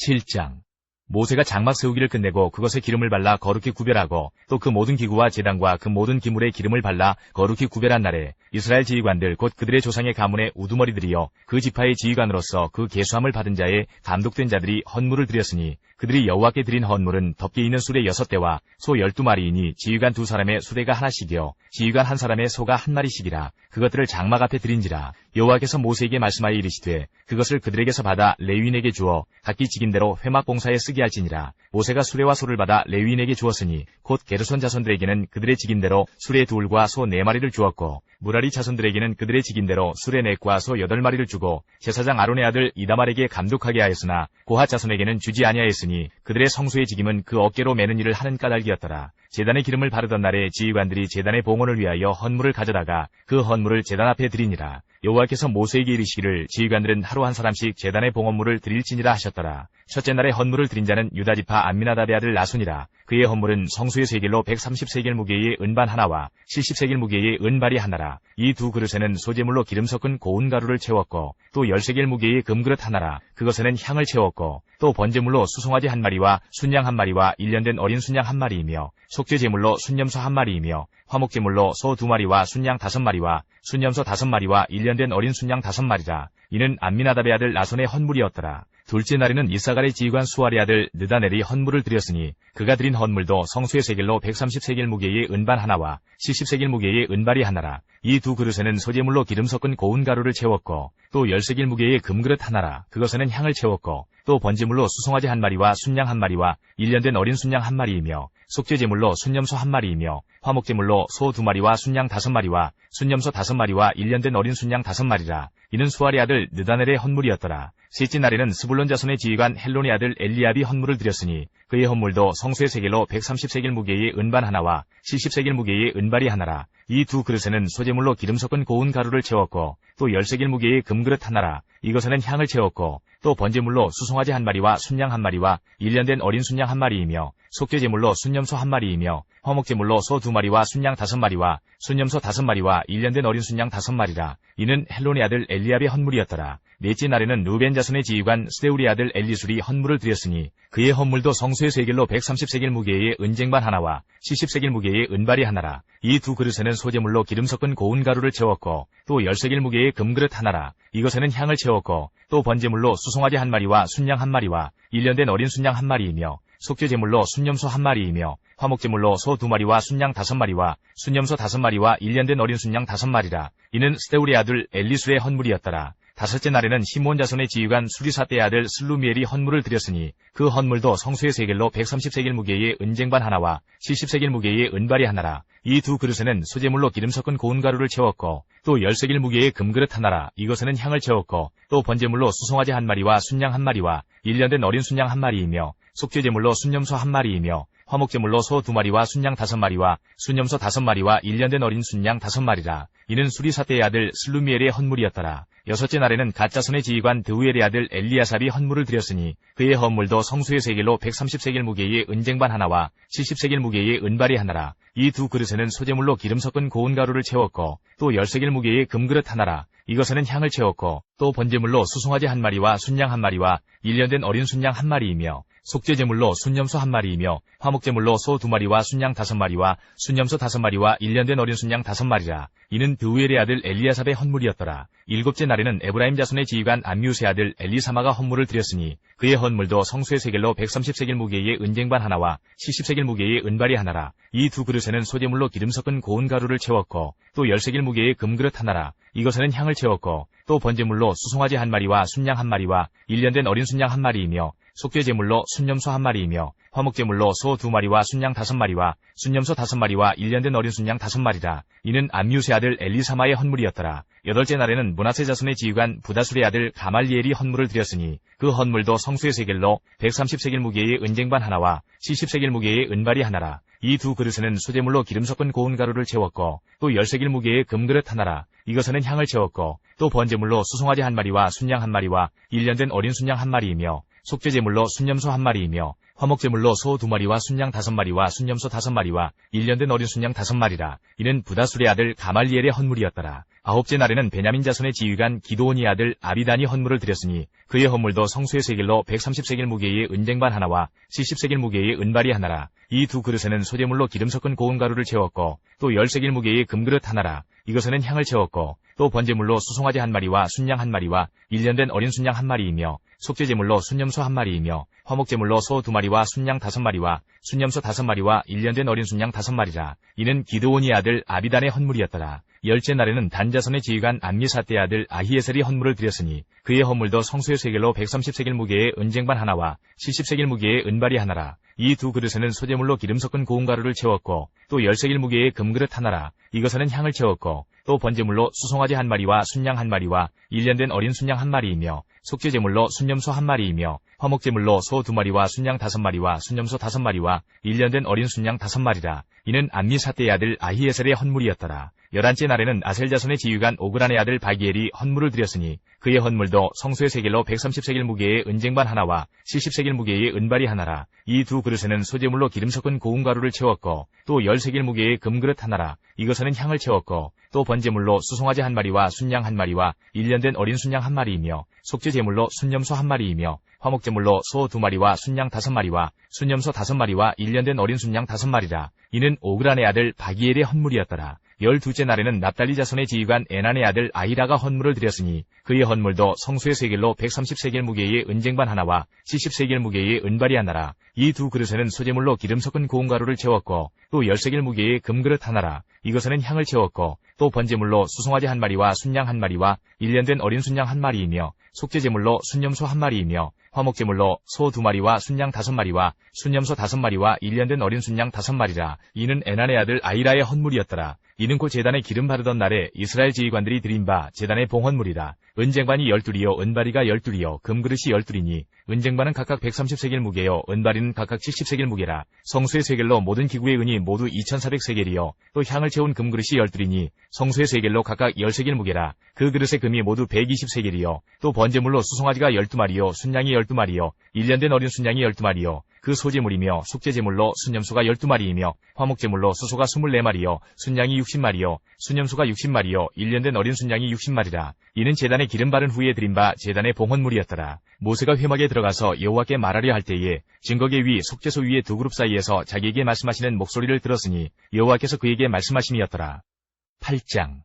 7장 모세가 장막 세우기를 끝내고 그것에 기름을 발라 거룩히 구별하고 또 그 모든 기구와 제단과 그 모든 기물에 기름을 발라 거룩히 구별한 날에 이스라엘 지휘관들 곧 그들의 조상의 가문의 우두머리들이여 그 지파의 지휘관으로서 그 계수함을 받은 자의 감독된 자들이 헌물을 드렸으니 그들이 여호와께 드린 헌물은 덮개 있는 수레 6대와 소 12마리이니 지휘관 2사람의 수레가 하나씩이요 지휘관 1사람의 소가 1마리씩이라. 그것들을 장막 앞에 드린지라. 여호와께서 모세에게 말씀하여 이르시되 그것을 그들에게서 받아 레위인에게 주어 각기 직임대로 회막 봉사에 쓰게 할지니라. 모세가 수레와 소를 받아 레위인에게 주었으니 곧 게르손 자손들에게는 그들의 직임대로 수레 2과 소 4마리를 주었고 무라리 자손들에게는 그들의 직임대로 수레 4과 소 8마리를 주고 제사장 아론의 아들 이다말에게 감독하게 하였으나 고핫 자손에게는 주지 아니하였으니 그들의 성소의 직임은 그 어깨로 매는 일을 하는 까닭이었더라. 제단의 기름을 바르던 날에 지휘관들이 제단의 봉헌을 위하여 헌물을 가져다가 그 헌물을 제단 앞에 드리니라. 여호와께서 모세에게 이르시기를 지휘관들은 하루 한 사람씩 제단의 봉헌물을 드릴지니라 하셨더라. 첫째 날에 헌물을 드린 자는 유다지파 암미나답의 아들 나손이라. 그의 헌물은 성소의 세겔로 130세겔 무게의 은반 하나와 70세겔 무게의 은발이 하나라. 이 두 그릇에는 소제물로 기름 섞은 고운 가루를 채웠고 또 10세겔 무게의 금그릇 하나라. 그것에는 향을 채웠고 또 번제물로 수송아지 1마리와 순양 1마리와 1년 된 어린 순양 1마리이며 속죄제물로 순염소 1마리이며 화목제물로 소 2마리와 순양 5마리와 순염소 5마리와 1년 된 어린 순양 5마리라. 이는 암미나답의 아들 나손의 헌물이었더라. 둘째 날에는 이사갈의 지휘관 수알의 아들 느다넬이 헌물을 드렸으니 그가 드린 헌물도 성소의 세겔로 130세겔 무게의 은반 하나와 70세겔 무게의 은발이 하나라. 이 두 그릇에는 소제물로 기름 섞은 고운 가루를 채웠고 또 10세겔 무게의 금그릇 하나라. 그것에는 향을 채웠고 또 번제물로 수송아지 1마리와 순양 1마리와 1년 된 어린 순양 1마리이며 속죄제물로 순염소 1마리이며 화목제물로 소 2마리와 순양 5마리와 순염소 5마리와 1년 된 어린 순양 5마리라. 이는 수알의 아들 느다넬의 헌물이었더라. 셋째 날에는 스불론 자손의 지휘관 헬론의 아들 엘리압이 헌물을 드렸으니 그의 헌물도 성소의 세겔로 130세겔 무게의 은반 하나와 70세겔 무게의 은발이 하나라. 이 두 그릇에는 소제물로 기름 섞은 고운 가루를 채웠고 또 10세겔 무게의 금그릇 하나라. 이것에는 향을 채웠고 또 번제물로 수송아지 1마리와 순양 1마리와 1년 된 어린 순양 1마리이며 속죄제물로 순염소 1마리이며 화목제물로 소 2마리와 순양 5마리와 순염소 5마리와 1년 된 어린 순양 5마리라. 이는 헬론의 아들 엘리압의 헌물이었더라. 넷째 날에는 루벤 자손의 지휘관 스데울의 아들 엘리술이 헌물을 드렸으니 그의 헌물도 성소의 세겔로 130세겔 무게의 은쟁반 하나와 70세겔 무게의 은발이 하나라. 이 두 그릇에는 소제물로 기름 섞은 고운 가루를 채웠고 또 10세겔 무게의 금그릇 하나라. 이것에는 향을 채웠고 또 번제물로 수송아지 1마리와 순양 1마리와 1년 된 어린 순양 1마리이며 속죄제물로 순염소 1마리이며 화목제물로 소 2마리와 순양 5마리와 순염소 5마리와 1년 된 어린 순양 5마리라. 이는 스데울의 아들 엘리술의 헌물이었더라. 다섯째 날에는 시몬 자손의 지휘관 수리사떼의 아들 슬루미엘이 헌물을 드렸으니 그 헌물도 성수의 세겔로 130세겔 무게의 은쟁반 하나와 70세겔 무게의 은발이 하나라. 이 두 그릇에는 소재물로 기름 섞은 고운 가루를 채웠고 또 10세겔 무게의 금그릇 하나라. 이것에는 향을 채웠고 또 번제물로 수송아지 한 마리와 순양 한 마리와 1년 된 어린 순양 한 마리이며 속죄제물로 순염소 한 마리이며 화목제물로 소 2마리와 순양 5마리와 순염소 5마리와 1년 된 어린 순양 5마리라. 이는 수리사떼의 아들 슬루미엘의 헌물이었더라. 여섯째 날에는 갓자손의 지휘관 드우엘의 아들 엘리야삽이 헌물을 드렸으니 그의 헌물도 성수의 세겔로 130세겔 무게의 은쟁반 하나와 70세겔 무게의 은발이 하나라. 이 두 그릇에는 소재물로 기름 섞은 고운 가루를 채웠고 또 10세겔 무게의 금그릇 하나라. 이것에는 향을 채웠고 또 번제물로 수송아지 한 마리와 순양 한 마리와 1년 된 어린 순양 한 마리이며 속죄제물로 순염소 한 마리이며 화목제물로 소 2마리와 순양 5마리와 순염소 5마리와 1년 된 어린 순양 5마리라. 이는 드우엘의 아들 엘리야삽의 헌물이었더라. 일곱째 날에는 에브라임 자손의 지휘관 암미우스의 아들 엘리사마가 헌물을 드렸으니 그의 헌물도 성수의 세겔로 130세겔 무게의 은쟁반 하나와 70세겔 무게의 은발이 하나라. 이 두 그릇에는 소재물로 기름 섞은 고운 가루를 채웠고 또 10세겔 무게의 금그릇 하나라. 이것에는 향을 채웠고 또 번제물로 수송아지 한 마리와 순양 한 마리와 1년 된 어린 순양 한 마리이며 속죄제물로 순염소 한 마리이며 화목제물로 소 2마리와 순양 5마리와 순염소 5마리와 1년 된 어린 순양 5마리라. 이는 암미우스의 아들 엘리사마의 헌물이었더라. 여덟째 날에는 므낫세 자손의 지휘관 부다술의 아들 가말리엘이 헌물을 드렸으니 그 헌물도 성수의 세겔로 130세겔 무게의 은쟁반 하나와 70세겔 무게의 은발이 하나라. 이 두 그릇에는 소재물로 기름 섞은 고운 가루를 채웠고 또 10세겔 무게의 금그릇 하나라. 이것에는 향을 채웠고 또 번제물로 수송아지 한 마리와 순양 한 마리와 1년 된 어린 순양 한 마리이며 속죄제물로 순염소 한 마리이며 화목제물로 소 2마리와 순양 5마리와 순염소 5마리와 1년 된 어린 순양 5마리라. 이는 부다술의 아들 가말리엘의 헌물이었더라. 아홉째 날에는 베냐민 자손의 지휘관 기드온의 아들 아비단이 헌물을 드렸으니 그의 헌물도 성수의 세겔로 130세겔 무게의 은쟁반 하나와 70세겔 무게의 은발이 하나라. 이 두 그릇에는 소재물로 기름 섞은 고운 가루를 채웠고 또 10세겔 무게의 금그릇 하나라. 이것에는 향을 채웠고 또 번제물로 수송아지 한 마리와 순양 한 마리와 1년 된 어린 순양 한 마리이며 속죄제물로 순염소 한 마리이며 화목제물로 소 2마리와 순양 5마리와 순염소 5마리와 1년 된 어린 순양 5마리라. 이는 기드온의 아들 아비단의 헌물이었더라. 열째 날에는 단자손의 지휘관 암미사떼의 아들 아히에셀이 헌물을 드렸으니 그의 헌물도 성수의 세겔로 130세겔 무게의 은쟁반 하나와 70세겔 무게의 은발이 하나라. 이 두 그릇에는 소재물로 기름 섞은 고운 가루를 채웠고 또 10세겔 무게의 금그릇 하나라. 이것에는 향을 채웠고 또 번제물로 수송아지 한 마리와 순양 한 마리와 1년 된 어린 순양 한 마리이며 속죄제물로 순염소 한 마리이며 화목제물로 소 2마리와 순양 5마리와 순염소 5마리와 1년 된 어린 순양 5마리라. 이는 암미사떼의 아들 아히에셀의 헌물이었더라. 11째 날에는 아셀 자손의 지휘관 오그란의 아들 바기엘이 헌물을 드렸으니 그의 헌물도 성수의 세겔로 130세겔 무게의 은쟁반 하나와 70세겔 무게의 은발이 하나라. 이 두 그릇에는 소재물로 기름 섞은 고운 가루를 채웠고 또 10세겔 무게의 금그릇 하나라. 이것에는 향을 채웠고 또 번제물로 수송아지 한 마리와 순양 한 마리와 1년 된 어린 순양 한 마리이며 속죄제물로 순염소 한 마리이며 화목제물로 소 2마리와 순양 5마리와 순염소 5마리와 1년 된 어린 순양 5마리라. 이는 오그란의 아들 바기엘의 헌물이었더라. 12째 날에는 납달리 자손의 지휘관 에난의 아들 아히라가 헌물을 드렸으니 그의 헌물도 성수의 세겔로 130세겔 무게의 은쟁반 하나와 70세겔 무게의 은발이 하나라. 이 두 그릇에는 소재물로 기름 섞은 고운 가루를 채웠고 또 10세겔 무게의 금그릇 하나라. 이것에는 향을 채웠고 또 번제물로 수송아지 한 마리와 순양 한 마리와 1년 된 어린 순양 한 마리이며 속죄제물로 순염소 한 마리이며 화목제물로 소 2마리와 순양 5마리와 순염소 5마리와 1년 된 어린 순양 5마리라. 이는 에난의 아들 아히라의 헌물이었더라. 이는 곧 제단에 기름 바르던 날에 이스라엘 지휘관들이 드린 바 제단의 봉헌물이라. 은쟁반이 12이요 은바리가 12이요 금그릇이 12이니 은쟁반은 각각 130세겔 무게요 은바리는 각각 70세겔 무게라. 성수의 세겔로 모든 기구의 은이 모두 2400세겔이요 또 향을 채운 금그릇이 12이니 성수의 세겔로 각각 10세겔 무게라. 그 그릇의 금이 모두 120세겔이요 또 번제물로 수송아지가 12마리요 순양이 12마리요 1년 된 어린 순양이 12마리요 그 소제물이며 속죄제물로 순염소가 12마리이며 화목제물로 수소가 24마리요 순양이 60마리요 순염소가 60마리요 1년 된 어린 순양이 60마리라. 이는 제단에 기름 바른 후에 드린 바 제단의 봉헌물이었더라. 모세가 회막에 들어가서 여호와께 말하려 할 때에 증거계 위 속죄소 위에 두 그룹 사이에서 자기에게 말씀하시는 목소리를 들었으니 여호와께서 그에게 말씀하심이었더라. 8장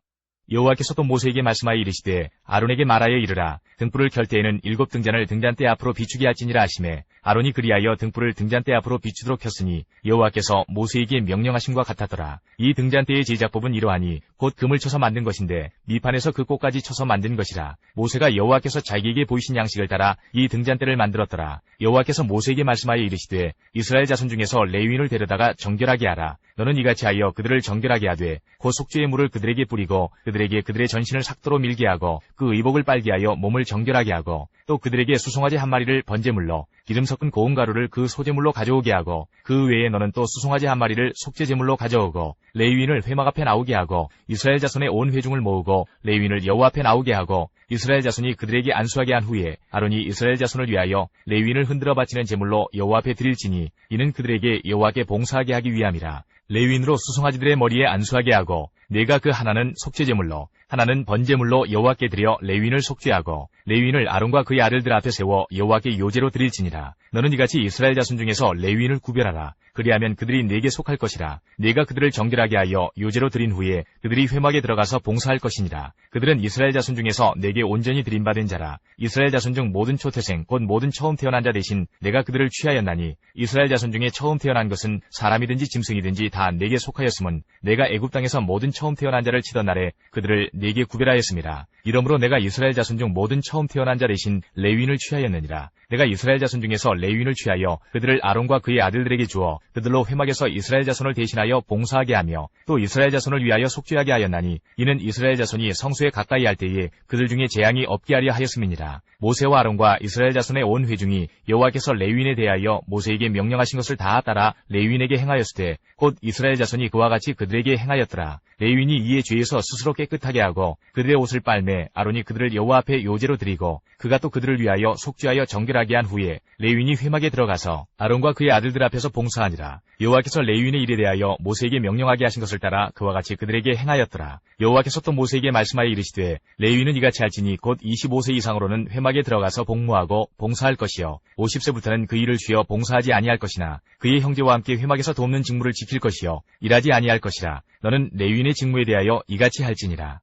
여호와께서 또 모세에게 말씀하여 이르시되 아론에게 말하여 이르라. 등불을 켤 때에는 7등잔을 등잔대 앞으로 비추게 할지니라 하시매 아론이 그리하여 등불을 등잔대 앞으로 비추도록 켰으니 여호와께서 모세에게 명령하심과 같았더라. 이 등잔대의 제작법은 이러하니 곧 금을 쳐서 만든 것인데 밑판에서 그 꽃까지 쳐서 만든 것이라. 모세가 여호와께서 자기에게 보이신 양식을 따라 이 등잔대를 만들었더라. 여호와께서 모세에게 말씀하여 이르시되 이스라엘 자손 중에서 레위인을 데려다가 정결하게 하라. 너는 이같이 하여 그들을 정결하게 하되 곧 속죄의 물을 그들에게 뿌리고 그들에게 그들의 전신을 삭도로 밀게 하고 그 의복을 빨게 하여 몸을 정결하게 하고 또 그들에게 수송아지 한 마리를 번제물로 기름 섞은 고운 가루를 그 소제물로 가져오게 하고 그 외에 너는 또 수송아지 한 마리를 속죄제물로 가져오고 레위인을 회막 앞에 나오게 하고 이스라엘 자손의 온 회중을 모으고 레위인을 여호와 앞에 나오게 하고 이스라엘 자손이 그들에게 안수하게 한 후에 아론이 이스라엘 자손을 위하여 레위인을 흔들어 바치는 제물로 여호와 앞에 드릴지니 이는 그들에게 여호와께 봉사하게 하기 위함이라. 레위인으로 수송아지들의 머리에 안수하게 하고 내가 그 하나는 속죄제물로 하나는 번제물로 여호와께 드려 레위인을 속죄하고 레위인을 아론과 그의 아들들 앞에 세워 여호와께 요제로 드릴지니라. 너는 이같이 이스라엘 자손 중에서 레위인을 구별하라. 그리하면 그들이 내게 속할 것이라. 내가 그들을 정결하게 하여 요제로 드린 후에 그들이 회막에 들어가서 봉사할 것이니라. 그들은 이스라엘 자손 중에서 내게 온전히 드림받은 자라. 이스라엘 자손 중 모든 초태생 곧 모든 처음 태어난 자 대신 내가 그들을 취하였나니 이스라엘 자손 중에 처음 태어난 것은 사람이든지 짐승이든지 다 내게 속하였음은 내가 애굽 땅에서 모든 처음 태어난 자를 치던 날에 그들을 내게 구별하였습니다. 이러므로 내가 이스라엘 자손 중 모든 처음 태어난 자 대신 레위인을 취하였느니라. 내가 이스라엘 자손 중에서 레위인을 취하여 그들을 아론과 그의 아들들에게 주어 그들로 회막에서 이스라엘 자손을 대신하여 봉사하게 하며 또 이스라엘 자손을 위하여 속죄하게 하였나니 이는 이스라엘 자손이 성소에 가까이 할 때에 그들 중에 재앙이 없게 하려 하였음이니라. 모세와 아론과 이스라엘 자손의 온 회중이 여호와께서 레위인에 대하여 모세에게 명령하신 것을 다 따라 레위인에게 행하였으되 곧 이스라엘 자손이 그와 같이 그들에게 행하였더라. 레위인이 이에 죄에서 스스로 깨끗하게 하고 그들의 옷을 빨매 아론이 그들을 여호와 앞에 요제로 드리고 그가 또 그들을 위하여 속죄하여 정결하게 한 후에 레위인이 회막에 들어가서 아론과 그의 아들들 앞에서 봉사하니라. 여호와께서 레위인의 일에 대하여 모세에게 명령하게 하신 것을 따라 그와 같이 그들에게 행하였더라. 여호와께서 또 모세에게 말씀하여 이르시되 레위인은 이같이 할지니 곧 25세 이상으로는 회막에 들어가서 복무하고 봉사할 것이요 50세부터는 그 일을 쉬어 봉사하지 아니할 것이나 그의 형제와 함께 회막에서 돕는 직무를 지킬 것이요 일하지 아니할 것이라. 너는 레위인의 직무에 대하여 이같이 할지니라.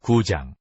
9장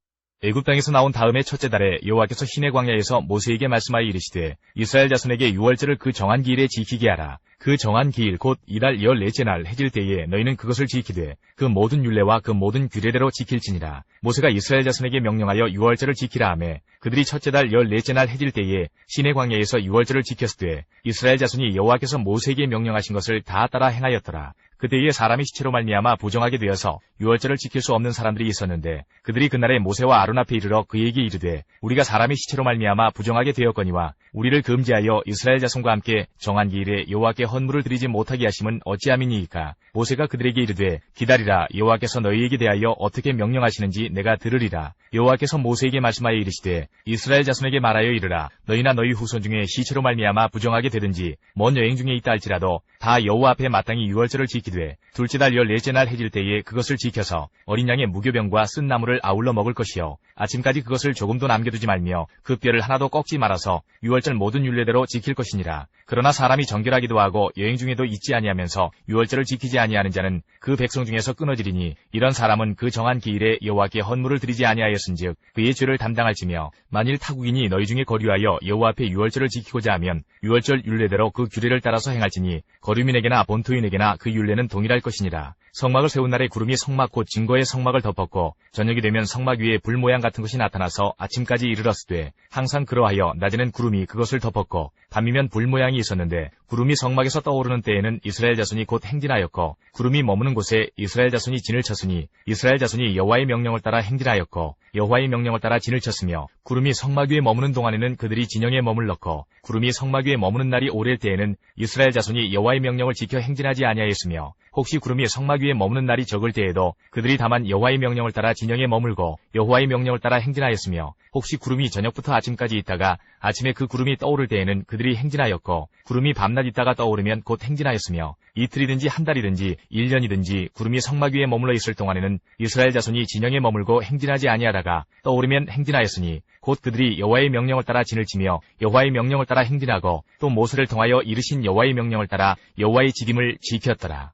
애굽 땅에서 나온 다음에 첫째 달에 여호와께서 시내 광야에서 모세에게 말씀하여 이르시되 이스라엘 자손에게 유월절을 그 정한 기일에 지키게 하라. 그 정한 기일 곧 이달 14째 날 해질 때에 너희는 그것을 지키되 그 모든 율례와 그 모든 규례대로 지킬지니라. 모세가 이스라엘 자손에게 명령하여 유월절을 지키라 하매 그들이 첫째 달 14째 날 해질 때에 시내 광야에서 유월절을 지켰을 때 이스라엘 자손이 여호와께서 모세에게 명령하신 것을 다 따라 행하였더라. 그때에 사람이 시체로 말미암아 부정하게 되어서 유월절을 지킬 수 없는 사람들이 있었는데 그들이 그날에 모세와 아론 앞에 이르러 그에게 이르되 우리가 사람이 시체로 말미암아 부정하게 되었거니와 우리를 금지하여 이스라엘 자손과 함께 정한 기일에 여호와께 헌물을 드리지 못하게 하심은 어찌함이니이까. 모세가 그들에게 이르되 기다리라. 여호와께서 너희에게 대하여 어떻게 명령하시는지 내가 들으리라. 여호와께서 모세에게 말씀하여 이르시되 이스라엘 자손에게 말하여 이르라. 너희나 너희 후손 중에 시체로 말미암아 부정하게 되든지 먼 여행 중에 있다 할지라도 다 여호와 앞에 마땅히 유월절을 지키되 둘째 달 14째 날 해질 때에 그것을 지켜서 어린 양의 무교병과 쓴 나물을 아울러 먹을 것이요 아침까지 그것을 조금도 남겨두지 말며 그 뼈를 하나도 꺾지 말아서 유월절 모든 율례대로 지킬 것이니라. 그러나 사람이 정결하기도 하고 여행 중에도 잊지 아니하면서 유월절을 지키지 아니하는 자는 그 백성 중에서 끊어지리니 이런 사람은 그 정한 기일에 여호와께 헌물을 드리지 아니하였은즉 그의 죄를 담당할지며 만일 타국인이 너희 중에 거류하여 여호와 앞에 유월절을 지키고자 하면 유월절 율례대로 그 규례를 따라서 행할지니 거류민에게나 본토인에게나 그 율례는 동일할 것이니라. 성막을 세운 날에 구름이 성막 곧 증거의 성막을 덮었고 저녁이 되면 성막 위에 불 모양 같은 것이 나타나서 아침까지 이르렀으되 항상 그러하여 낮에는 구름이 그것을 덮었고 밤이면 불 모양이 있었는데 구름이 성막에서 떠오르는 때에는 이스라엘 자손이 곧 행진하였고 구름이 머무는 곳에 이스라엘 자손이 진을 쳤으니 이스라엘 자손이 여호와의 명령을 따라 행진하였고 여호와의 명령을 따라 진을 쳤으며 구름이 성막 위에 머무는 동안에는 그들이 진영에 머물렀고 구름이 성막 위에 머무는 날이 오랠 때에는 이스라엘 자손이 여호와의 명령을 지켜 행진하지 아니하였으며 혹시 구름이 성막 위에 머무는 날이 적을 때에도 그들이 다만 여호와의 명령을 따라 진영에 머물고 여호와의 명령을 따라 행진하였으며 혹시 구름이 저녁부터 아침까지 있다가 아침에 그 구름이 떠오를 때에는 그들이 행진하였고 구름이 밤낮 있다가 떠오르면 곧 행진하였으며 이틀이든지 한 달이든지 1년이든지 구름이 성막 위에 머물러 있을 동안에는 이스라엘 자손이 진영에 머물고 행진하지 아니하다가 떠오르면 행진하였으니 곧 그들이 여호와의 명령을 따라 진을 치며 여호와의 명령을 따라 행진하고 또 모세를 통하여 이르신 여호와의 명령을 따라 여호와의 지림을 지켰더라.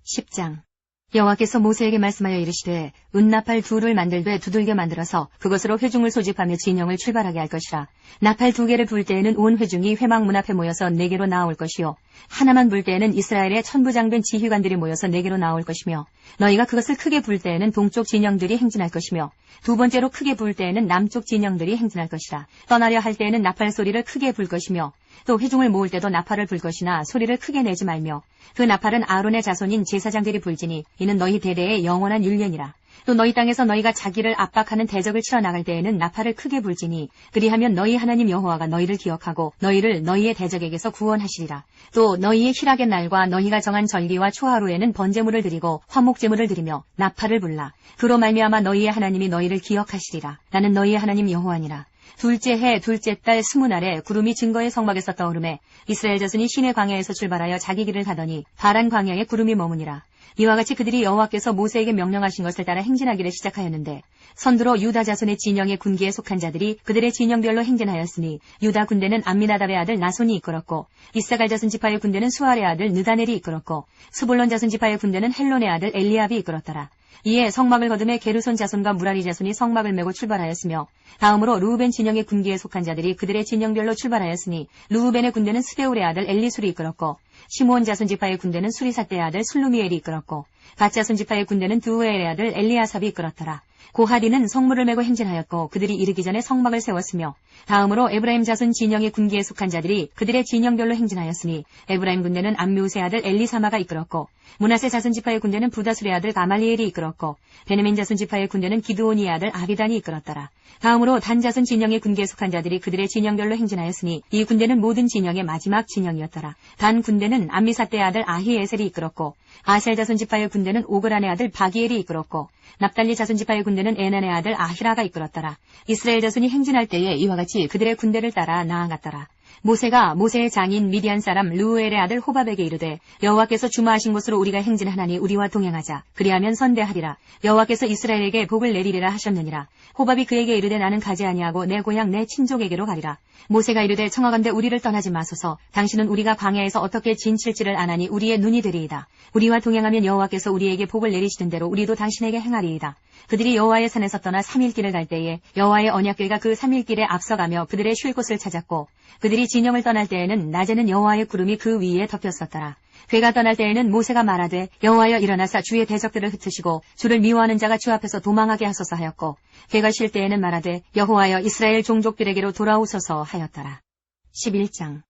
10장 여호와께서 모세에게 말씀하여 이르시되 은나팔 둘을 만들되 두들겨 만들어서 그것으로 회중을 소집하며 진영을 출발하게 할 것이라. 나팔 2개를 불 때에는 온 회중이 회막 문 앞에 모여서 내게로 나올 것이요 하나만 불 때에는 이스라엘의 천부장된 지휘관들이 모여서 내게로 나올 것이며 너희가 그것을 크게 불 때에는 동쪽 진영들이 행진할 것이며 두 번째로 크게 불 때에는 남쪽 진영들이 행진할 것이라. 떠나려 할 때에는 나팔 소리를 크게 불 것이며 또 회중을 모을 때도 나팔을 불 것이나 소리를 크게 내지 말며 그 나팔은 아론의 자손인 제사장들이 불지니 이는 너희 대대의 영원한 율례니라. 또 너희 땅에서 너희가 자기를 압박하는 대적을 치러 나갈 때에는 나팔을 크게 불지니 그리하면 너희 하나님 여호와가 너희를 기억하고 너희를 너희의 대적에게서 구원하시리라. 또 너희의 희락의 날과 너희가 정한 절기와 초하루에는 번제물을 드리고 화목제물을 드리며 나팔을 불라. 그로 말미암아 너희의 하나님이 너희를 기억하시리라. 나는 너희의 하나님 여호와니라. 둘째 해 둘째 달 20날에 구름이 증거의 성막에서 떠오르매 이스라엘 자손이 시내 광야에서 출발하여 자기 길을 가더니 바란 광야에 구름이 머무니라. 이와 같이 그들이 여호와께서 모세에게 명령하신 것을 따라 행진하기를 시작하였는데 선두로 유다 자손의 진영의 군기에 속한 자들이 그들의 진영별로 행진하였으니 유다 군대는 암미나답의 아들 나손이 이끌었고 이사갈 자손 지파의 군대는 수알의 아들 느다넬이 이끌었고 스불론 자손 지파의 군대는 헬론의 아들 엘리압이 이끌었더라. 이에 성막을 거두매 게르손 자손과 무라리 자손이 성막을 메고 출발하였으며 다음으로 르우벤 진영의 군기에 속한 자들이 그들의 진영별로 출발하였으니 르우벤의 군대는 스데울의 아들 엘리술이 이끌었고 시므온 자손 지파의 군대는 수리사떼의 아들 술루미엘이 이끌었고 갓 자손 지파의 군대는 드우엘의 아들 엘리아삽이 이끌었더라. 고하디는 성물을 메고 행진하였고 그들이 이르기 전에 성막을 세웠으며 다음으로 에브라임 자손 진영의 군기에 속한 자들이 그들의 진영별로 행진하였으니 에브라임 군대는 암미우스의 아들 엘리사마가 이끌었고 므낫세 자손 지파의 군대는 부다술의 아들 가말리엘이 이끌었고 베냐민 자손 지파의 군대는 기드오니의 아들 아비단이 이끌었더라. 다음으로 단 자손 진영의 군기에 속한 자들이 그들의 진영별로 행진하였으니 이 군대는 모든 진영의 마지막 진영이었더라. 단 군대는 암미사떼의 아들 아히에셀이 이끌었고 아셀 자손 지파의 군대는 오그란의 아들 바기엘이 이끌었고 납달리 자손 지파의 군대는 에난의 아들 아히라가 이끌었더라. 이스라엘 자손이 행진할 때에 이와 같이 그들의 군대를 따라 나아갔더라. 모세가 모세의 장인 미디안 사람 르우엘의 아들 호밥에게 이르되 여호와께서 주마하신 곳으로 우리가 행진하나니 우리와 동행하자. 그리하면 선대하리라. 여호와께서 이스라엘에게 복을 내리리라 하셨느니라. 호밥이 그에게 이르되 나는 가지 아니하고 내 고향 내 친족에게로 가리라. 모세가 이르되 청하건대 우리를 떠나지 마소서. 당신은 우리가 광야에서 어떻게 진칠지를 아나니 우리의 눈이 되리이다. 우리와 동행하면 여호와께서 우리에게 복을 내리시는 대로 우리도 당신에게 행하리이다. 그들이 여호와의 산에서 떠나 3일 길을 갈 때에 여호와의 언약궤가 그 3일 길에 앞서가며 그들의 쉴 곳을 찾았고 그들이 진영을 떠날 때에는 낮에는 여호와의 구름이 그 위에 덮였었더라. 궤가 떠날 때에는 모세가 말하되 여호와여 일어나사 주의 대적들을 흩으시고 주를 미워하는 자가 주 앞에서 도망하게 하소서 하였고 궤가 쉴 때에는 말하되 여호와여 이스라엘 종족들에게로 돌아오소서 하였더라. 11장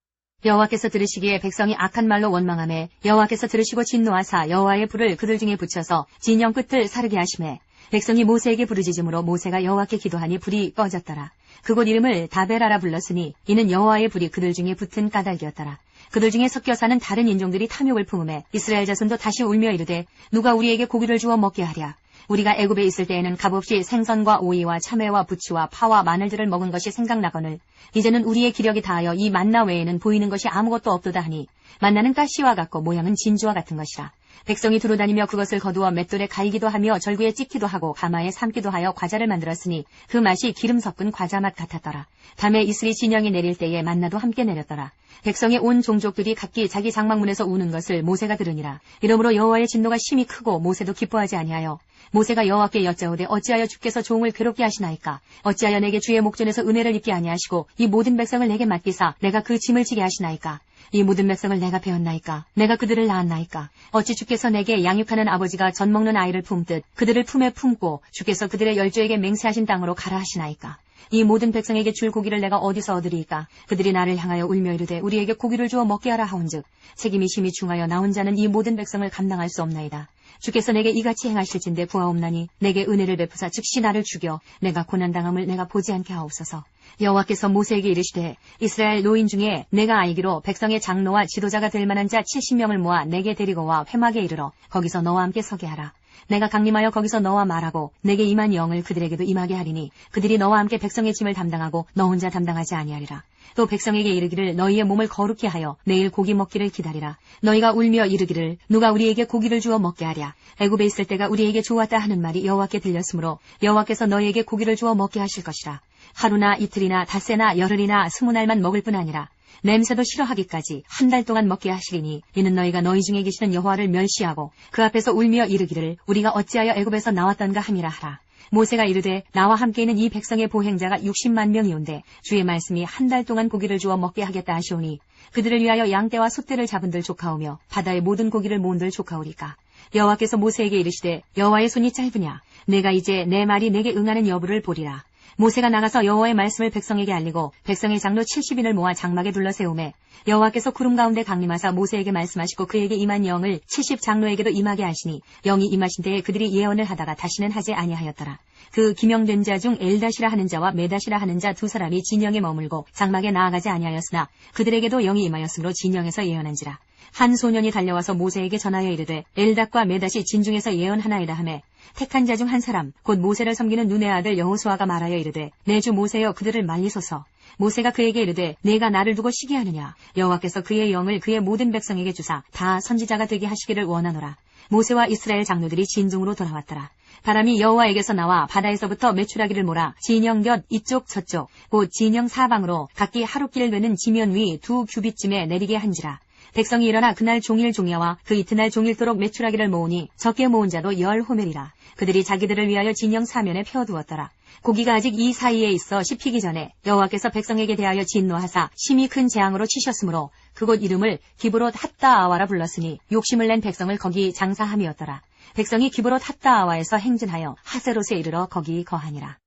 여호와께서 들으시기에 백성이 악한 말로 원망하매 여호와께서 들으시고 진노하사 여호와의 불을 그들 중에 붙여서 진영 끝을 사르게 하시매 백성이 모세에게 부르짖음으로 모세가 여호와께 기도하니 불이 꺼졌더라. 그곳 이름을 다베라라 불렀으니 이는 여호와의 불이 그들 중에 붙은 까닭이었더라. 그들 중에 섞여 사는 다른 인종들이 탐욕을 품음에 이스라엘 자손도 다시 울며 이르되 누가 우리에게 고기를 주어 먹게 하랴. 우리가 애굽에 있을 때에는 값없이 생선과 오이와 참외와 부추와 파와 마늘들을 먹은 것이 생각나거늘 이제는 우리의 기력이 다하여 이 만나 외에는 보이는 것이 아무것도 없도다 하니 만나는 가시와 같고 모양은 진주와 같은 것이라. 백성이 두루다니며 그것을 거두어 맷돌에 갈기도 하며 절구에 찍기도 하고 가마에 삶기도 하여 과자를 만들었으니 그 맛이 기름 섞은 과자 맛 같았더라. 밤에 이슬이 진영이 내릴 때에 만나도 함께 내렸더라. 백성의 온 종족들이 각기 자기 장막문에서 우는 것을 모세가 들으니라. 이러므로 여호와의 진노가 심히 크고 모세도 기뻐하지 아니하여 모세가 여호와께 여짜오되 어찌하여 주께서 종을 괴롭게 하시나이까. 어찌하여 내게 주의 목전에서 은혜를 입게 아니하시고 이 모든 백성을 내게 맡기사 내가 그 짐을 지게 하시나이까. 이 모든 백성을 내가 배웠나이까. 내가 그들을 낳았나이까. 어찌 주께서 내게 양육하는 아버지가 젖 먹는 아이를 품듯 그들을 품에 품고 주께서 그들의 열조에게 맹세하신 땅으로 가라 하시나이까. 이 모든 백성에게 줄 고기를 내가 어디서 얻으리이까. 그들이 나를 향하여 울며 이르되 우리에게 고기를 주어 먹게 하라 하온즉 책임이 심히 중하여 나 혼자는 이 모든 백성을 감당할 수 없나이다. 주께서 내게 이같이 행하실진대 부하옵나니 내게 은혜를 베푸사 즉시 나를 죽여 내가 고난당함을 내가 보지 않게 하옵소서. 여호와께서 모세에게 이르시되 이스라엘 노인 중에 내가 알기로 백성의 장로와 지도자가 될 만한 자 70명을 모아 내게 데리고 와 회막에 이르러 거기서 너와 함께 서게 하라. 내가 강림하여 거기서 너와 말하고 내게 임한 영을 그들에게도 임하게 하리니 그들이 너와 함께 백성의 짐을 담당하고 너 혼자 담당하지 아니하리라. 또 백성에게 이르기를 너희의 몸을 거룩히 하여 내일 고기 먹기를 기다리라. 너희가 울며 이르기를 누가 우리에게 고기를 주어 먹게 하랴. 애굽에 있을 때가 우리에게 좋았다 하는 말이 여호와께 들렸으므로 여호와께서 너희에게 고기를 주어 먹게 하실 것이라. 하루나 이틀이나 닷새나 열흘이나 20날만 먹을 뿐 아니라 냄새도 싫어하기까지 한 달 동안 먹게 하시리니 이는 너희가 너희 중에 계시는 여호와를 멸시하고 그 앞에서 울며 이르기를 우리가 어찌하여 애굽에서 나왔던가 함이라 하라. 모세가 이르되 나와 함께 있는 이 백성의 보행자가 60만 명이온데 주의 말씀이 한 달 동안 고기를 주어 먹게 하겠다 하시오니 그들을 위하여 양떼와 소떼를 잡은들 조카오며 바다의 모든 고기를 모은들 조카오리까. 여호와께서 모세에게 이르시되 여호와의 손이 짧으냐 내가 이제 내 말이 내게 응하는 여부를 보리라. 모세가 나가서 여호와의 말씀을 백성에게 알리고 백성의 장로 70인을 모아 장막에 둘러 세우매 여호와께서 구름 가운데 강림하사 모세에게 말씀하시고 그에게 임한 영을 70 장로에게도 임하게 하시니 영이 임하신 때에 그들이 예언을 하다가 다시는 하지 아니하였더라. 그 기명된 자 중 엘다시라 하는 자와 메다시라 하는 자 두 사람이 진영에 머물고 장막에 나아가지 아니하였으나 그들에게도 영이 임하였으므로 진영에서 예언한지라. 한 소년이 달려와서 모세에게 전하여 이르되 엘닷과 메닷이 진중에서 예언하나이다 하매 택한 자 중 한 사람 곧 모세를 섬기는 눈의 아들 여호수아가 말하여 이르되 내 주 모세여 그들을 말리소서. 모세가 그에게 이르되 내가 나를 두고 시기하느냐 여호와께서 그의 영을 그의 모든 백성에게 주사 다 선지자가 되게 하시기를 원하노라. 모세와 이스라엘 장로들이 진중으로 돌아왔더라. 바람이 여호와에게서 나와 바다에서부터 메추라기를 몰아 진영 곁 이쪽 저쪽 곧 진영 사방으로 각기 하루길 되는 지면 위 2규빗쯤에 내리게 한지라. 백성이 일어나 그날 종일 종야와 그 이튿날 종일도록 메추라기를 모으니 적게 모은 자도 10호멜이라. 그들이 자기들을 위하여 진영 사면에 펴두었더라. 고기가 아직 이 사이에 있어 씹히기 전에 여호와께서 백성에게 대하여 진노하사 심히 큰 재앙으로 치셨으므로 그곳 이름을 기브롯 핫다아와라 불렀으니 욕심을 낸 백성을 거기 장사함이었더라. 백성이 기브롯 핫다아와에서 행진하여 하세롯에 이르러 거기 거하니라.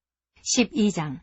12장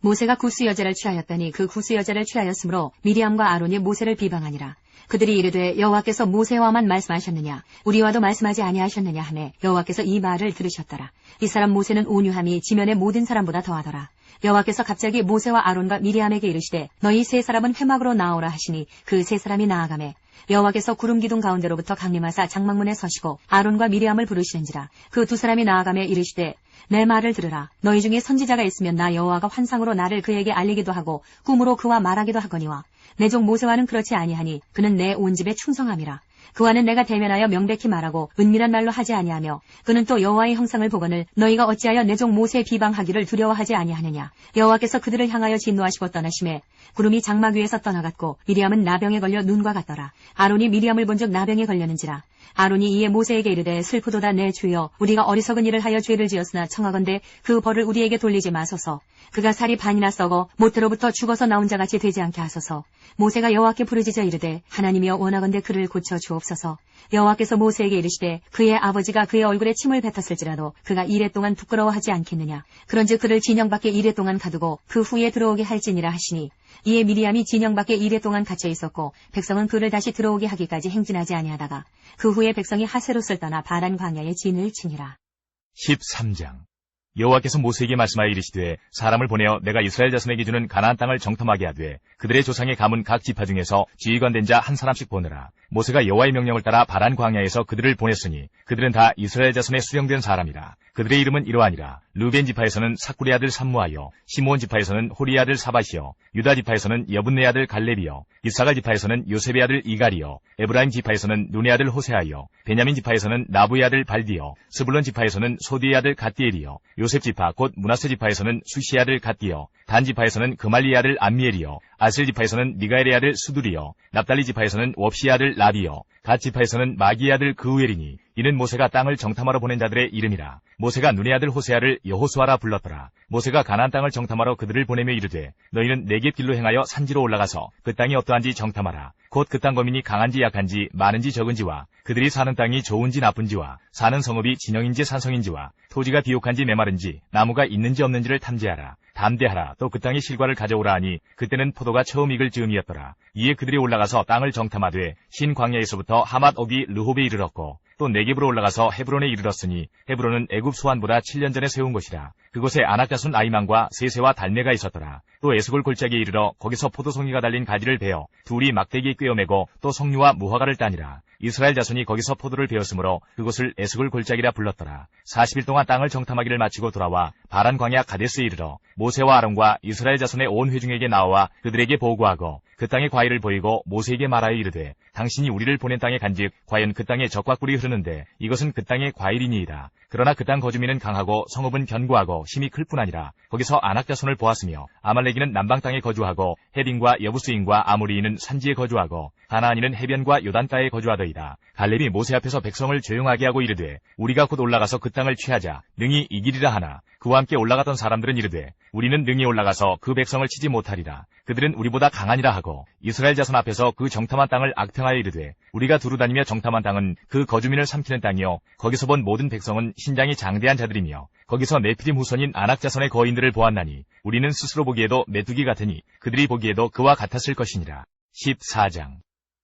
모세가 구스 여자를 취하였더니 그 구스 여자를 취하였으므로 미리암과 아론이 모세를 비방하니라. 그들이 이르되 여호와께서 모세와만 말씀하셨느냐 우리와도 말씀하지 아니하셨느냐 하매 여호와께서 이 말을 들으셨더라. 이 사람 모세는 온유함이 지면의 모든 사람보다 더하더라. 여호와께서 갑자기 모세와 아론과 미리암에게 이르시되 너희 세 사람은 회막으로 나오라 하시니 그 세 사람이 나아가매 여호와께서 구름 기둥 가운데로부터 강림하사 장막문에 서시고 아론과 미리암을 부르시는지라. 그 두 사람이 나아가매 이르시되 내 말을 들으라. 너희 중에 선지자가 있으면 나 여호와가 환상으로 나를 그에게 알리기도 하고 꿈으로 그와 말하기도 하거니와 내 종 모세와는 그렇지 아니하니 그는 내 온 집에 충성함이라. 그와는 내가 대면하여 명백히 말하고 은밀한 말로 하지 아니하며 그는 또 여호와의 형상을 보거늘 너희가 어찌하여 내 종 모세 비방하기를 두려워하지 아니하느냐. 여호와께서 그들을 향하여 진노하시고 떠나심에 구름이 장막 위에서 떠나갔고 미리암은 나병에 걸려 눈과 같더라. 아론이 미리암을 본즉 나병에 걸렸는지라. 아론이 이에 모세에게 이르되 슬프도다 내 주여 우리가 어리석은 일을 하여 죄를 지었으나 청하건대 그 벌을 우리에게 돌리지 마소서. 그가 살이 반이나 썩어 모태로부터 죽어서 나온 자같이 되지 않게 하소서. 모세가 여호와께 부르짖어 이르되 하나님이여 원하건대 그를 고쳐 주옵소서. 여호와께서 모세에게 이르시되 그의 아버지가 그의 얼굴에 침을 뱉었을지라도 그가 이레 동안 부끄러워하지 않겠느냐. 그런즉 그를 진영 밖에 이레 동안 가두고 그 후에 들어오게 할지니라 하시니 이에 미리암이 진영 밖에 이레 동안 갇혀 있었고 백성은 그를 다시 들어오게 하기까지 행진하지 아니하다가 그 후에 백성이 하세롯을 떠나 바란 광야에 진을 치니라. 13장 여호와께서 모세에게 말씀하여 이르시되 사람을 보내어 내가 이스라엘 자손에게 주는 가나안 땅을 정탐하게 하되 그들의 조상의 가문 각 지파 중에서 지휘관 된 자 한 사람씩 보내라. 모세가 여호와의 명령을 따라 바란 광야에서 그들을 보냈으니 그들은 다 이스라엘 자손의 수령된 사람이라. 그들의 이름은 이러하니라. 르벤 지파에서는 사쿠리 아들 삼무하여, 시므온 지파에서는 호리 아들 사밧이여, 유다 지파에서는 여분네 아들 갈렙이여, 이사갈 지파에서는 요셉의 아들 이갈이여, 에브라임 지파에서는 눈의 아들 호세하여, 베냐민 지파에서는 나부의 아들 발디여, 스불론 지파에서는 소디의 아들 갓디엘이여, 요셉 지파 곧 므낫세 지파에서는 수시의 아들 갓디여, 단 지파에서는 그말리의 아들 암미엘이여, 아셀 지파에서는 미가엘의 아들 수두리여, 납달리 지파에서는 웁시의 아들 라비여, 갓 지파에서는 마기의 아들 그우엘이니 이는 모세가 땅을 정탐하러 보낸 자들의 이름이라. 모세가 눈의 아들 호세아를 여호수아라 불렀더라. 모세가 가나안 땅을 정탐하러 그들을 보내며 이르되 너희는 네겝 길로 행하여 산지로 올라가서 그 땅이 어떠한지 정탐하라. 곧 그 땅 거민이 강한지 약한지 많은지 적은지와 그들이 사는 땅이 좋은지 나쁜지와 사는 성읍이 진영인지 산성인지와 토지가 비옥한지 메마른지 나무가 있는지 없는지를 탐지하라. 담대하라. 또 그 땅의 실과를 가져오라 하니 그때는 포도가 처음 익을 즈음이었더라. 이에 그들이 올라가서 땅을 정탐하되 신 광야에서부터 하맛 오기 르홉에 이르렀고 또 네겝으로 올라가서 헤브론에 이르렀으니 헤브론은 애굽 소환보다 7년 전에 세운 곳이라. 그곳에 아낙 자손 아이만과 세세와 달메가 있었더라. 또 에스골 골짜기에 이르러 거기서 포도송이가 달린 가지를 베어 둘이 막대기에 꿰어매고 또 석류와 무화과를 따니라. 이스라엘 자손이 거기서 포도를 베었으므로 그곳을 에스골 골짜기라 불렀더라. 40일 동안 땅을 정탐하기를 마치고 돌아와 바란 광야 가데스에 이르러 모세와 아론과 이스라엘 자손의 온 회중에게 나와 그들에게 보고하고 그 땅의 과일을 보이고 모세에게 말하여 이르되 당신이 우리를 보낸 땅에 간즉 과연 그 땅에 젖과 꿀이 흐르는데 이것은 그 땅의 과일이니이다. 그러나 그 땅 거주민은 강하고 성읍은 견고하고 힘이 클 뿐 아니라 거기서 아낙 자손을 보았으며 아말렉이는 남방 땅에 거주하고 헤딘과 여부스인과 아모리인은 산지에 거주하고 가나안인은 해변과 요단가에 거주하더이다. 갈렙이 모세 앞에서 백성을 조용하게 하고 이르되 우리가 곧 올라가서 그 땅을 취하자 능히 이기리라 하나 그와 함께 올라갔던 사람들은 이르되 우리는 능히 올라가서 그 백성을 치지 못하리라. 그들은 우리보다 강하니라 하고 이스라엘 자손 앞에서 그 정탐한 땅을 악평하여 이르되 우리가 두루 다니며 정탐한 땅은 그 거주민을 삼키는 땅이요 거기서 본 모든 백성은 신장이 장대한 자들이며 거기서 네피림 후손인 아낙 자손의 거인들을 보았나니 우리는 스스로 보기에도 메뚜기 같으니 그들이 보기에도 그와 같았을 것이니라. 14장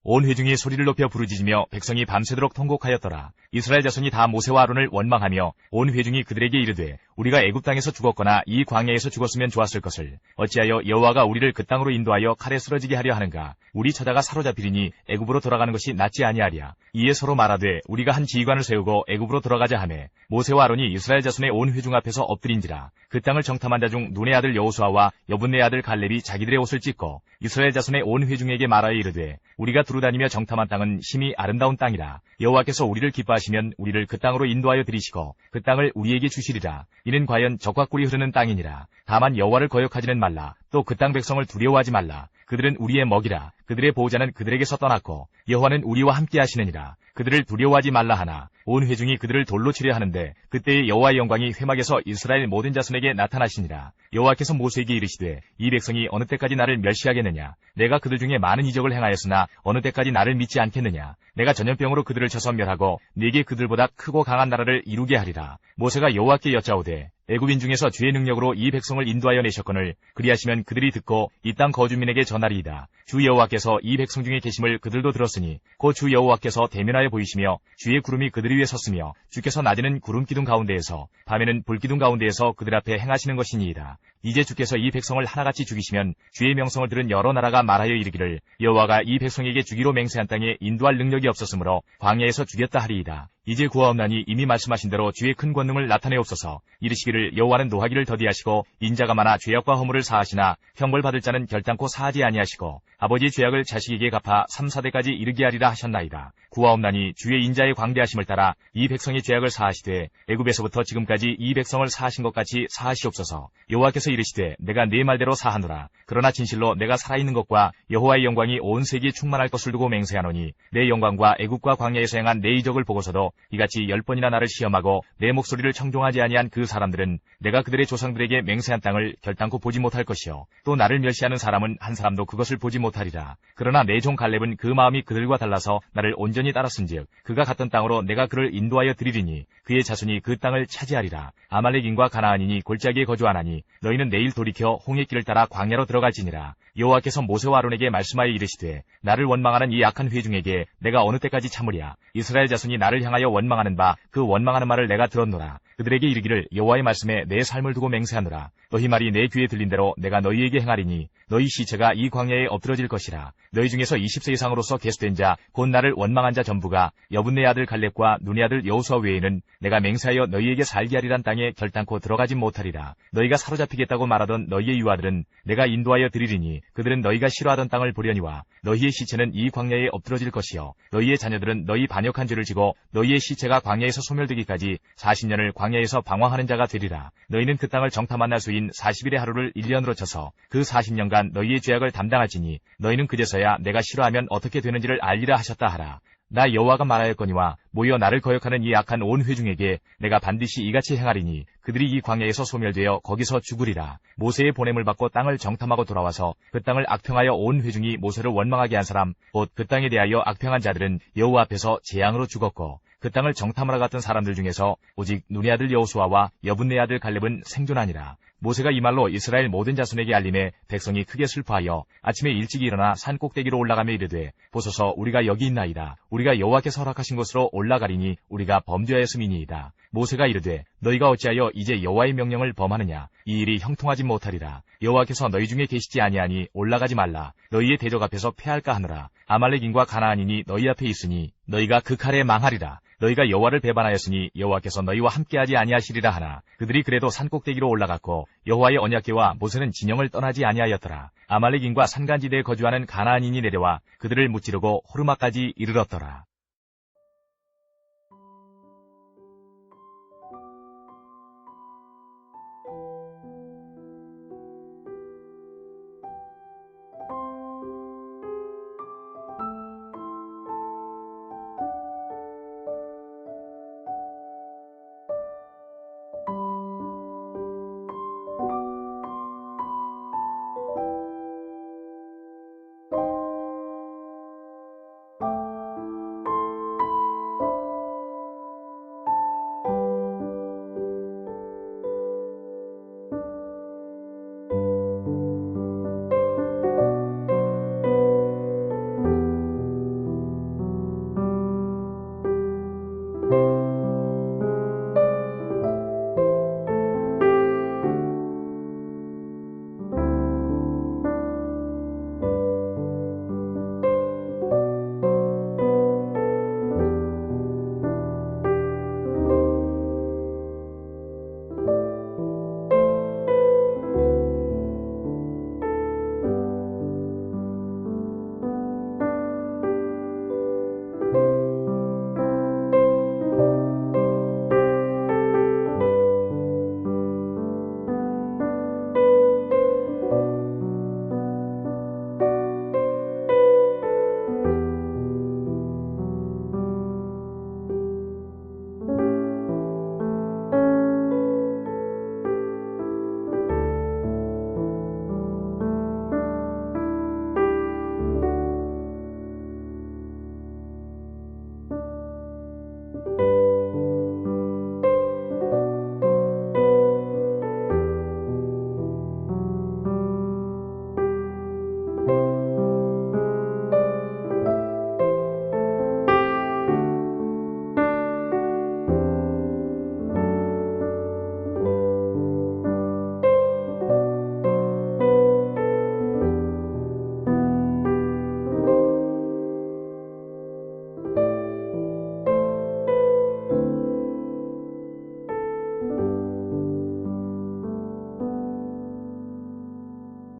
온 회중이 소리를 높여 부르짖으며 백성이 밤새도록 통곡하였더라. 이스라엘 자손이 다 모세와 아론을 원망하며 온 회중이 그들에게 이르되 우리가 애굽 땅에서 죽었거나 이 광야에서 죽었으면 좋았을 것을 어찌하여 여호와가 우리를 그 땅으로 인도하여 칼에 쓰러지게 하려 하는가. 우리 처자가 사로잡히리니 애굽으로 돌아가는 것이 낫지 아니하랴. 이에 서로 말하되 우리가 한 지휘관을 세우고 애굽으로 돌아가자 하매 모세와 아론이 이스라엘 자손의 온 회중 앞에서 엎드린지라. 그 땅을 정탐한 자 중 눈의 아들 여호수아와 여분네 아들 갈렙이 자기들의 옷을 찢고 이스라엘 자손의 온 회중에게 말하여 이르되 우리가 두루 다니며 정탐한 땅은 심히 아름다운 땅이라. 여호와께서 우리를 기뻐하시면 우리를 그 땅으로 인도하여 들이시고 그 땅을 우리에게 주시리라. 이는 과연 젖과 꿀이 흐르는 땅이니라. 다만 여호와를 거역하지는 말라. 또 그 땅 백성을 두려워하지 말라. 그들은 우리의 먹이라. 그들의 보호자는 그들에게서 떠났고 여호와는 우리와 함께 하시느니라. 그들을 두려워하지 말라 하나 온 회중이 그들을 돌로 치려 하는데 그때의 여호와의 영광이 회막에서 이스라엘 모든 자손에게 나타나시니라. 여호와께서 모세에게 이르시되 이 백성이 어느 때까지 나를 멸시하겠느냐. 내가 그들 중에 많은 이적을 행하였으나 어느 때까지 나를 믿지 않겠느냐. 내가 전염병으로 그들을 쳐서 멸하고 네게 그들보다 크고 강한 나라를 이루게 하리라. 모세가 여호와께 여짜오되 애굽인 중에서 주의 능력으로 이 백성을 인도하여 내셨거늘 그리하시면 그들이 듣고 이 땅 거주민에게 전하리이다. 주 여호와께서 이 백성 중에 계심을 그들도 들었으니 곧 주 여호와께서 대면하여 보이시며 주의 구름이 그들 위에 섰으며 주께서 낮에는 구름 기둥 가운데에서 밤에는 불 기둥 가운데에서 그들 앞에 행하시는 것이니이다. 이제 주께서 이 백성을 하나같이 죽이시면 주의 명성을 들은 여러 나라가 말하여 이르기를 여호와가 이 백성에게 주기로 맹세한 땅에 인도할 능력이 없었으므로 광야에서 죽였다 하리이다. 이제 구하옵나니 이미 말씀하신 대로 주의 큰 권능을 나타내옵소서. 이르시기를 여호와는 노하기를 더디하시고 인자가 많아 죄악과 허물을 사하시나 형벌 받을 자는 결단코 사하지 아니하시고 아버지의 죄악을 자식에게 갚아 3, 4대까지 이르게 하리라 하셨나이다. 구하옵나니 주의 인자의 광대하심을 따라 이 백성의 죄악을 사하시되 애굽에서부터 지금까지 이 백성을 사하신 것 같이 사하시옵소서. 여호와께서 이르시되 내가 네 말대로 사하노라. 그러나 진실로 내가 살아있는 것과 여호와의 영광이 온 세계에 충만할 것을 두고 맹세하노니 내 영광과 애굽과 광야에서 행한 내 이적을 보고서도 이같이 10번이나 나를 시험하고 내 목소리를 청종하지 아니한 그 사람들은 내가 그들의 조상들에게 맹세한 땅을 결단코 보지 못할 것이요 또 나를 멸시하는 사람은 한 사람도 그것을 보지 못하리라. 그러나 내 종 갈렙은 그 마음이 그들과 달라서 나를 온전히 따랐은즉 그가 갔던 땅으로 내가 그를 인도하여 드리리니 그의 자손이 그 땅을 차지하리라. 아말렉인과 가나안인이 골짜기에 거주하나니 너희는 내일 돌이켜 홍해 길을 따라 광야로 들어갈지니라. 여호와께서 모세와 아론에게 말씀하여 이르시되 나를 원망하는 이 악한 회중에게 내가 어느 때까지 참으랴. 이스라엘 자손이 나를 향하여 원망하는 바 그 원망하는 말을 내가 들었노라. 그들에게 이르기를 여호와의 말씀에 내 삶을 두고 맹세하노라. 너희 말이 내 귀에 들린 대로 내가 너희에게 행하리니 너희 시체가 이 광야에 엎드러질 것이라. 너희 중에서 20세 이상으로서 계수된 자 곧 나를 원망한 자 전부가 여분네 아들 갈렙과 눈의 아들 여호수아 외에는 내가 맹세하여 너희에게 살게 하리란 땅에 결단코 들어가지 못하리라. 너희가 사로잡히겠다고 말하던 너희의 유아들은 내가 인도하여 드리리니 그들은 너희가 싫어하던 땅을 보려니와 너희의 시체는 이 광야에 엎드러질 것이요 너희의 자녀들은 너희 반역한 죄를 지고 너희의 시체가 광야에서 소멸되기까지 40년을 광야에서 방황하는 자가 되리라. 너희는 그 땅을 정탐한 날 수인 40일의 하루를 1년으로 쳐서 그 40년간 너희의 죄악을 담당할지니 너희는 그제서야 내가 싫어하면 어떻게 되는지를 알리라 하셨다 하라. 나 여호와가 말하였거니와 모여 나를 거역하는 이 악한 온 회중에게 내가 반드시 이같이 행하리니 그들이 이 광야에서 소멸되어 거기서 죽으리라. 모세의 보냄을 받고 땅을 정탐하고 돌아와서 그 땅을 악평하여 온 회중이 모세를 원망하게 한 사람 곧 그 땅에 대하여 악평한 자들은 여호와 앞에서 재앙으로 죽었고 그 땅을 정탐하러 갔던 사람들 중에서 오직 눈의 아들 여호수아와 여분네 아들 갈렙은 생존하니라. 모세가 이 말로 이스라엘 모든 자손에게 알림해 백성이 크게 슬퍼하여 아침에 일찍 일어나 산 꼭대기로 올라가며 이르되 보소서 우리가 여기 있나이다. 우리가 여호와께서 허락하신 곳으로 올라가리니 우리가 범죄하였음이니이다. 모세가 이르되 너희가 어찌하여 이제 여호와의 명령을 범하느냐. 이 일이 형통하지 못하리라. 여호와께서 너희 중에 계시지 아니하니 올라가지 말라. 너희의 대적 앞에서 패할까 하느라. 아말렉인과 가나안인이 너희 앞에 있으니 너희가 그 칼에 망하리라. 너희가 여호와를 배반하였으니 여호와께서 너희와 함께하지 아니하시리라 하나 그들이 그래도 산꼭대기로 올라갔고 여호와의 언약궤와 모세는 진영을 떠나지 아니하였더라. 아말렉인과 산간지대에 거주하는 가나안인이 내려와 그들을 무찌르고 호르마까지 이르렀더라.